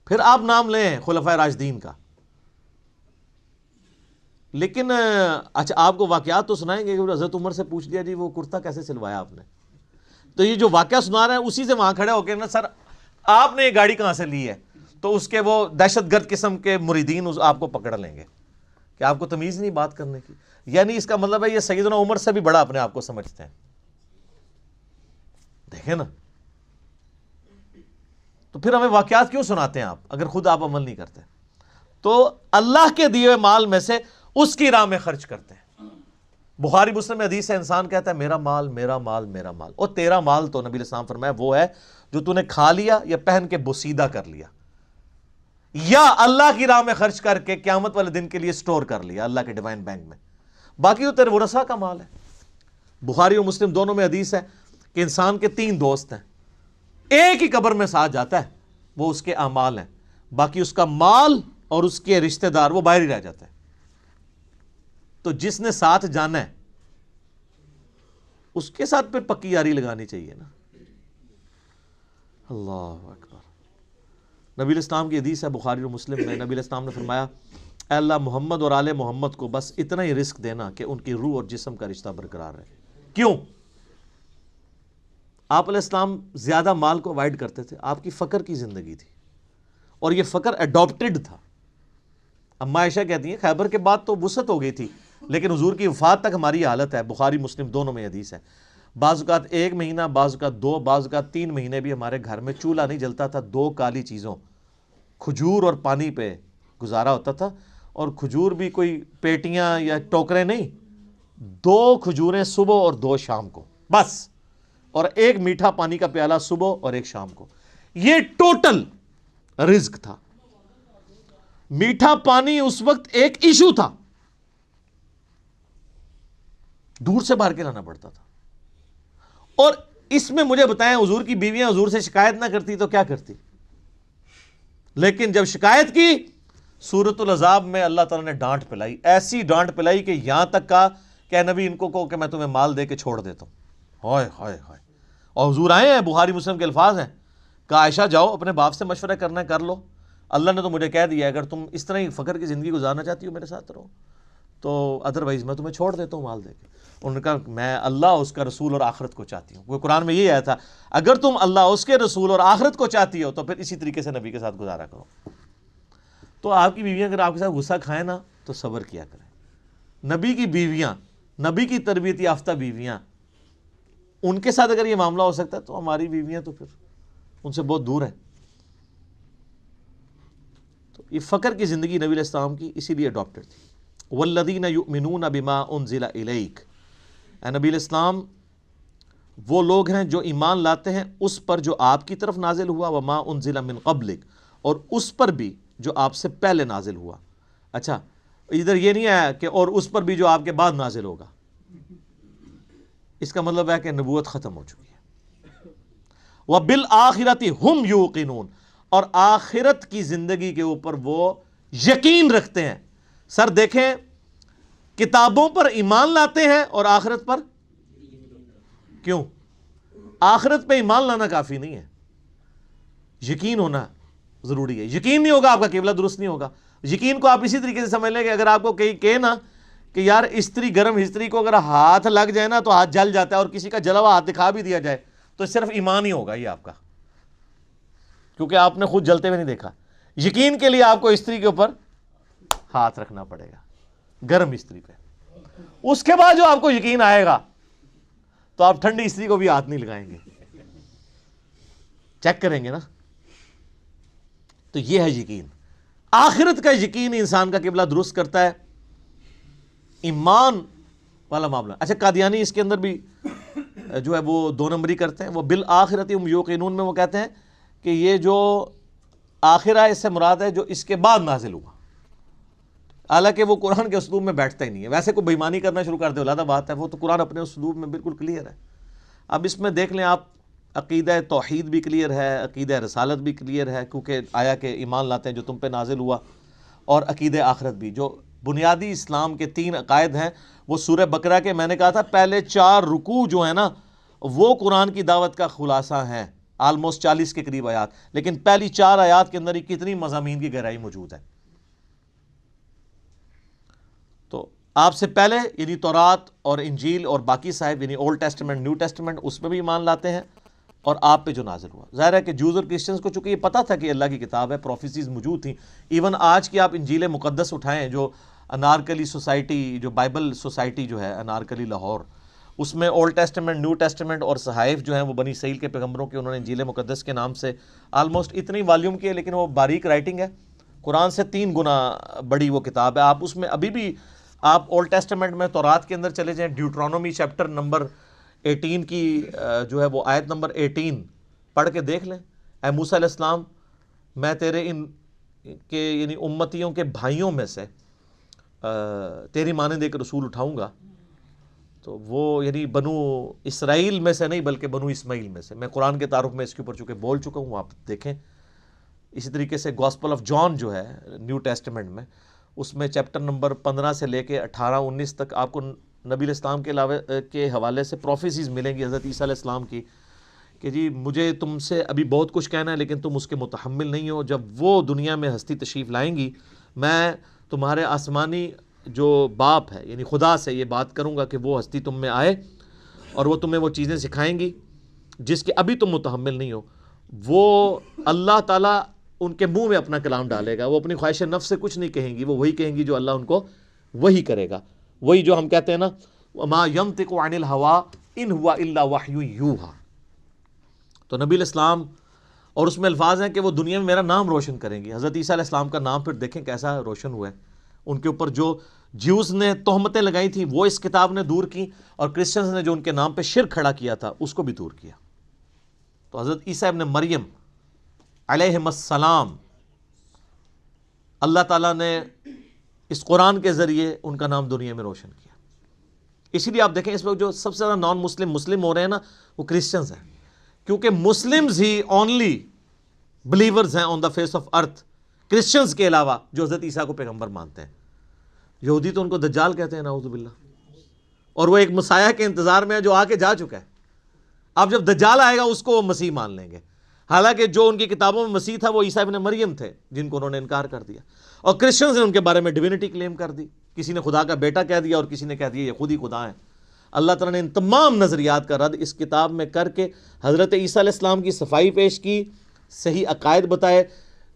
پھر آپ نام لیں خلفائے راشدین کا۔ لیکن اچھا آپ کو واقعات تو سنائیں گے کہ حضرت عمر سے پوچھ لیا جی وہ کرتا کیسے سلوایا آپ نے، تو یہ جو واقعہ سنا رہے ہیں اسی سے وہاں کھڑے ہو کے نا سر آپ نے یہ گاڑی کہاں سے لی ہے، تو اس کے وہ دہشت گرد قسم کے مریدین آپ کو پکڑ لیں گے کہ آپ کو تمیز نہیں بات کرنے کی، یعنی اس کا مطلب ہے یہ سیدنا عمر سے بھی بڑا اپنے آپ کو سمجھتے ہیں۔ دیکھیں نا، تو پھر ہمیں واقعات کیوں سناتے ہیں آپ اگر خود آپ عمل نہیں کرتے؟ تو اللہ کے دیے ہوئے مال میں سے اس کی راہ میں خرچ کرتے ہیں۔ بخاری مسلم میں حدیث ہے، انسان کہتا ہے میرا مال میرا مال میرا مال، اور تیرا مال تو نبی علیہ السلام فرمایا وہ ہے جو تو نے کھا لیا یا پہن کے بوسیدہ کر لیا یا اللہ کی راہ میں خرچ کر کے قیامت والے دن کے لیے سٹور کر لیا اللہ کے ڈیوائن بینک میں، باقی تو تیرے ورثہ کا مال ہے۔ بخاری اور مسلم دونوں میں حدیث ہے کہ انسان کے 3 دوست ہیں، ایک ہی قبر میں ساتھ جاتا ہے، وہ اس کے اعمال ہیں، باقی اس کا مال اور اس کے رشتہ دار وہ باہر ہی رہ جاتا ہے۔ تو جس نے ساتھ جانا ہے اس کے ساتھ پھر پکی یاری لگانی چاہیے نا۔ اللہ اکبر۔ نبی علیہ السلام کی حدیث ہے بخاری اور مسلم میں، نبی علیہ السلام نے فرمایا اے اللہ محمد اور آل محمد کو بس اتنا ہی رزق دینا کہ ان کی روح اور جسم کا رشتہ برقرار رہے۔ کیوں؟ آپ علیہ السلام زیادہ مال کو اوائڈ کرتے تھے، آپ کی فقر کی زندگی تھی، اور یہ فقر اڈاپٹڈ تھا۔ اما عائشہ کہتی ہیں خیبر کے بعد تو وسعت ہو گئی تھی، لیکن حضور کی وفات تک ہماری حالت ہے، بخاری مسلم دونوں میں حدیث ہے، بعض اوقات 1 مہینہ، بعض اوقات 2، بعض اوقات 3 مہینے بھی ہمارے گھر میں چولہا نہیں جلتا تھا، 2 کالی چیزوں، کھجور اور پانی پہ گزارا ہوتا تھا، اور کھجور بھی کوئی پیٹیاں یا ٹوکرے نہیں، 2 کھجوریں صبح اور 2 شام کو بس، اور 1 میٹھا پانی کا پیالہ صبح اور 1 شام کو، یہ ٹوٹل رزق تھا۔ میٹھا پانی اس وقت ایک ایشو تھا، دور سے بھر کے لانا پڑتا تھا۔ اور اس میں مجھے بتائیں، حضور کی بیویاں حضور سے شکایت نہ کرتی تو کیا کرتی؟ لیکن جب شکایت کی، سورۃ العذاب میں اللہ تعالیٰ نے ڈانٹ پلائی، ایسی ڈانٹ پلائی کہ یہاں تک کہا کہ اے نبی ان کو کہو کہ میں تمہیں مال دے کے چھوڑ دیتا ہوں۔ ہائے ہائے ہائے! اور حضور آئے ہیں، بخاری مسلم کے الفاظ ہیں، کہ عائشہ جاؤ اپنے باپ سے مشورہ کرنا ہے کر لو، اللہ نے تو مجھے کہہ دیا اگر تم اس طرح ہی فقر کی زندگی گزارنا چاہتی ہو میرے ساتھ رہو، تو ادروائز میں تمہیں چھوڑ دیتا ہوں مال دے کے۔ انہوں نے کہا میں اللہ، اس کا رسول اور آخرت کو چاہتی ہوں۔ وہ قرآن میں یہ آیا تھا، اگر تم اللہ، اس کے رسول اور آخرت کو چاہتی ہو تو پھر اسی طریقے سے نبی کے ساتھ گزارا کرو۔ تو آپ کی بیویاں اگر آپ کے ساتھ غصہ کھائیں نا تو صبر کیا کریں۔ نبی کی بیویاں، نبی کی تربیت یافتہ بیویاں، ان کے ساتھ اگر یہ معاملہ ہو سکتا ہے تو ہماری بیویاں تو پھر ان سے بہت دور ہیں۔ تو یہ فقر کی زندگی نبی علیہ السلام کی اسی لیے اڈاپٹڈ تھی۔ والذین یؤمنون بما انزل الیک، اے نبی علیہ السلام وہ لوگ ہیں جو ایمان لاتے ہیں اس پر جو آپ کی طرف نازل ہوا، وما انزل من قبلک، اور اس پر بھی جو آپ سے پہلے نازل ہوا۔ اچھا، ادھر یہ نہیں آیا کہ اور اس پر بھی جو آپ کے بعد نازل ہوگا، اس کا مطلب ہے کہ نبوت ختم ہو چکی ہے۔ وَبِالْآخِرَةِ هُمْ يُوقِنُونَ، اور آخرت کی زندگی کے اوپر وہ یقین رکھتے ہیں۔ سر دیکھیں، کتابوں پر ایمان لاتے ہیں اور آخرت پر کیوں؟ آخرت پہ ایمان لانا کافی نہیں ہے، یقین ہونا ضروری ہے۔ یقین نہیں ہوگا آپ کا قبلہ درست نہیں ہوگا۔ یقین کو آپ اسی طریقے سے سمجھ لیں کہ اگر آپ کو کہیں نا کہ یار استری، گرم استری کو اگر ہاتھ لگ جائے نا تو ہاتھ جل جاتا ہے، اور کسی کا جلا ہوا ہاتھ دکھا بھی دیا جائے تو صرف ایمان ہی ہوگا یہ آپ کا، کیونکہ آپ نے خود جلتے ہوئے نہیں دیکھا۔ یقین کے لیے آپ کو استری کے اوپر ہاتھ رکھنا پڑے گا، گرم استری پہ۔ اس کے بعد جو آپ کو یقین آئے گا تو آپ ٹھنڈی استری کو بھی ہاتھ نہیں لگائیں گے، چیک کریں گے نا۔ تو یہ ہے یقین، آخرت کا یقین انسان کا قبلہ درست کرتا ہے، ایمان والا معاملہ۔ اچھا، قادیانی اس کے اندر بھی جو ہے وہ 2 نمبری کرتے ہیں۔ وہ بالآخرۃ ہم یوقنون میں وہ کہتے ہیں کہ یہ جو آخرہ اس سے مراد ہے جو اس کے بعد نازل ہوا، حالانکہ وہ قرآن کے اسلوب میں بیٹھتا ہی نہیں ہے۔ ویسے کوئی بےمانی کرنا شروع کر دے علیحدہ بات ہے، وہ تو قرآن اپنے اسلوب میں بالکل کلیئر ہے۔ اب اس میں دیکھ لیں آپ، عقیدہ توحید بھی کلیئر ہے، عقیدہ رسالت بھی کلیئر ہے، کیونکہ آیا کہ ایمان لاتے ہیں جو تم پہ نازل ہوا، اور عقیدہ آخرت بھی۔ جو بنیادی اسلام کے 3 عقائد ہیں وہ سورہ بقرہ کے، میں نے کہا تھا پہلے 4 رکوع جو ہیں نا وہ قرآن کی دعوت کا خلاصہ ہیں، آلموسٹ 40 کے قریب آیات، لیکن پہلی 4 آیات کے اندر ہی کتنی مضامین کی گہرائی موجود ہے۔ تو آپ سے پہلے یعنی تورات اور انجیل اور باقی صاحب یعنی اولڈ ٹیسٹمنٹ، نیو ٹیسٹمنٹ، اس میں بھی ایمان لاتے ہیں، اور آپ پہ جو نازل ہوا۔ ظاہر ہے کہ جوز اور کرسچنز کو چونکہ یہ پتہ تھا کہ اللہ کی کتاب ہے، پروفیسیز موجود تھیں۔ ایون آج کی آپ انجیل مقدس اٹھائیں، جو انارکلی سوسائٹی، جو بائبل سوسائٹی جو ہے انارکلی لاہور، اس میں اولڈ ٹیسٹمنٹ، نیو ٹیسٹمنٹ اور صحائف جو ہیں وہ بنی اسرائیل کے پیغمبروں کے، انہوں نے انجیل مقدس کے نام سے آلموسٹ اتنی والیوم کی ہے، لیکن وہ باریک رائٹنگ ہے، قرآن سے 3 گنا بڑی وہ کتاب ہے۔ آپ اس میں ابھی بھی آپ اولڈ ٹیسٹمنٹ میں تورات کے اندر چلے جائیں، ڈیوٹرانومی چیپٹر نمبر 18 کی جو ہے وہ آیت نمبر 18 پڑھ کے دیکھ لیں۔ اے موسیٰ علیہ السلام، میں تیرے ان کے یعنی امتیوں کے بھائیوں میں سے تیری مانند ایک رسول اٹھاؤں گا، تو وہ یعنی بنو اسرائیل میں سے نہیں بلکہ بنو اسماعیل میں سے۔ میں قرآن کے تعارف میں اس کے اوپر چونکہ بول چکا ہوں، آپ دیکھیں۔ اسی طریقے سے گاسپل آف جان جو ہے نیو ٹیسٹمنٹ میں، اس میں چیپٹر نمبر 15 سے لے کے 18-19 تک آپ کو نبی علیہ السلام کے علاوہ کے حوالے سے پروفیسیز ملیں گی حضرت عیسیٰ علیہ السلام کی، کہ جی مجھے تم سے ابھی بہت کچھ کہنا ہے لیکن تم اس کے متحمل نہیں ہو۔ جب وہ دنیا میں ہستی تشریف لائیں گی، میں تمہارے آسمانی جو باپ ہے یعنی خدا سے یہ بات کروں گا کہ وہ ہستی تم میں آئے اور وہ تمہیں وہ چیزیں سکھائیں گی جس کے ابھی تم متحمل نہیں ہو، وہ اللہ تعالیٰ ان کے منہ میں اپنا کلام ڈالے گا. وہ اپنی خواہش نفس سے کچھ نہیں کہیں گی، وہ وہی کہیں گی جو اللہ ان کو وہی کرے گا. وہی جو ہم کہتے ہیں نا وَمَا يَنطِقُ عَنِ الْهَوَىٰ إِنْ هُوَ إِلَّا وَحْيٌ يُوحَىٰ. تو نبی علیہ السلام، اور اس میں الفاظ ہیں کہ وہ دنیا میں میرا نام روشن کریں گی. حضرت عیسیٰ علیہ السلام کا نام پھر دیکھیں کیسا روشن ہوا ہے. ان کے اوپر جو جیوز نے تہمتیں لگائی تھیں وہ اس کتاب نے دور کی، اور کرسچنز نے جو ان کے نام پہ شرک کھڑا کیا تھا اس کو بھی دور کیا. تو حضرت عیسیٰ ابن مریم علیہ السلام، اللہ تعالیٰ نے اس قرآن کے ذریعے ان کا نام دنیا میں روشن کیا. اسی لیے آپ دیکھیں اس وقت جو سب سے زیادہ نان مسلم ہو رہے ہیں نا وہ کرسچنز ہیں، کیونکہ مسلمز ہی اونلی بلیورز ہیں on the face of earth, Christians کے علاوہ جو حضرت عیسیٰ کو پیغمبر مانتے ہیں. یہودی تو ان کو دجال کہتے ہیں نعوذ باللہ، اور وہ ایک مسیح کے انتظار میں ہے جو آ کے جا چکا ہے. اب جب دجال آئے گا اس کو وہ مسیح مان لیں گے، حالانکہ جو ان کی کتابوں میں مسیح تھا وہ عیسیٰ ابن مریم تھے جن کو انہوں نے انکار کر دیا. اور کرسچنز نے ان کے بارے میں ڈیوینٹی کلیم کر دی، کسی نے خدا کا بیٹا کہہ دیا اور کسی نے کہہ دیا یہ خود ہی خدا ہیں. اللہ تعالیٰ نے ان تمام نظریات کا رد اس کتاب میں کر کے حضرت عیسیٰ علیہ السلام کی صفائی پیش کی، صحیح عقائد بتائے،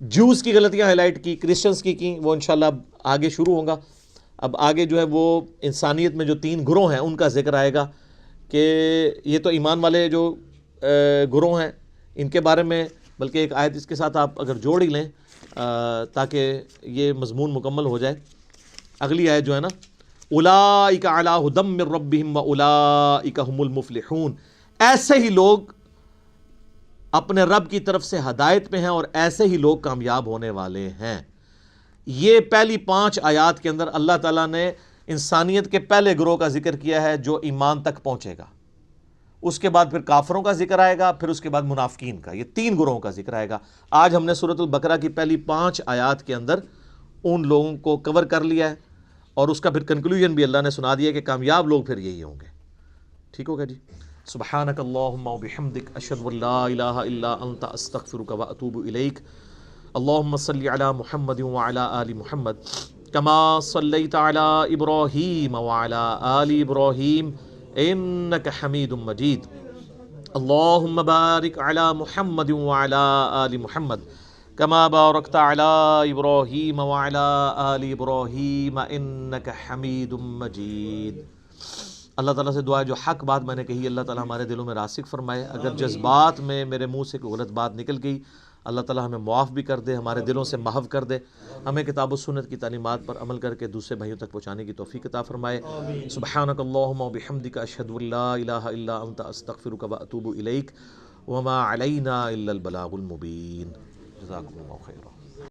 جوز کی غلطیاں ہائی لائٹ کی، کرسچنز کی وہ انشاءاللہ آگے شروع ہوں گا. اب آگے جو ہے وہ انسانیت میں جو 3 گروہ ہیں ان کا ذکر آئے گا، کہ یہ تو ایمان والے جو گروہ ہیں ان کے بارے میں، بلکہ ایک آیت اس کے ساتھ آپ اگر جوڑ ہی لیں تاکہ یہ مضمون مکمل ہو جائے. اگلی آیت جو ہے نا اولئک علی ھدی من ربہم واولئک ھم المفلحون، ایسے ہی لوگ اپنے رب کی طرف سے ہدایت پہ ہیں اور ایسے ہی لوگ کامیاب ہونے والے ہیں. یہ پہلی 5 آیات کے اندر اللہ تعالیٰ نے انسانیت کے پہلے گروہ کا ذکر کیا ہے جو ایمان تک پہنچے گا. اس کے بعد پھر کافروں کا ذکر آئے گا، پھر اس کے بعد منافقین کا. یہ 3 گروہوں کا ذکر آئے گا. آج ہم نے سورۃ البقرہ کی پہلی 5 آیات کے اندر ان لوگوں کو کور کر لیا ہے، اور اس کا پھر کنکلوژن بھی اللہ نے سنا دیا کہ کامیاب لوگ پھر یہی ہوں گے. ٹھیک ہوگا جی. سبحانک اللہم وبحمدک اشہد ان لا الہ الا انت استغفرک واتوب الیک. اللہم صلی علی محمد وعلی آل محمد کما صلیت علی ابراہیم وعلی آل ابراہیم انک حمید مجید. اللہم بارک علی محمد وعلی آل محمد کما بارکت علی ابراہیم وعلی آل ابراہیم انک حمید مجید. اللہ تعالیٰ سے دعا ہے جو حق بات میں نے کہی اللہ تعالیٰ ہمارے دلوں میں راسخ فرمائے. اگر جذبات میں میرے منہ سے کوئی غلط بات نکل گئی اللہ تعالیٰ ہمیں معاف بھی کر دے، ہمارے دلوں سے محو کر دے، ہمیں کتاب و سنت کی تعلیمات پر عمل کر کے دوسرے بھائیوں تک پہنچانے کی توفیق عطا فرمائے. سبحانک اللہم وبحمدک اشہد ان لا الہ الا انت استغفرک واتوب الیک وما علینا الا البلاغ المبین. جزاکم اللہ خیرا.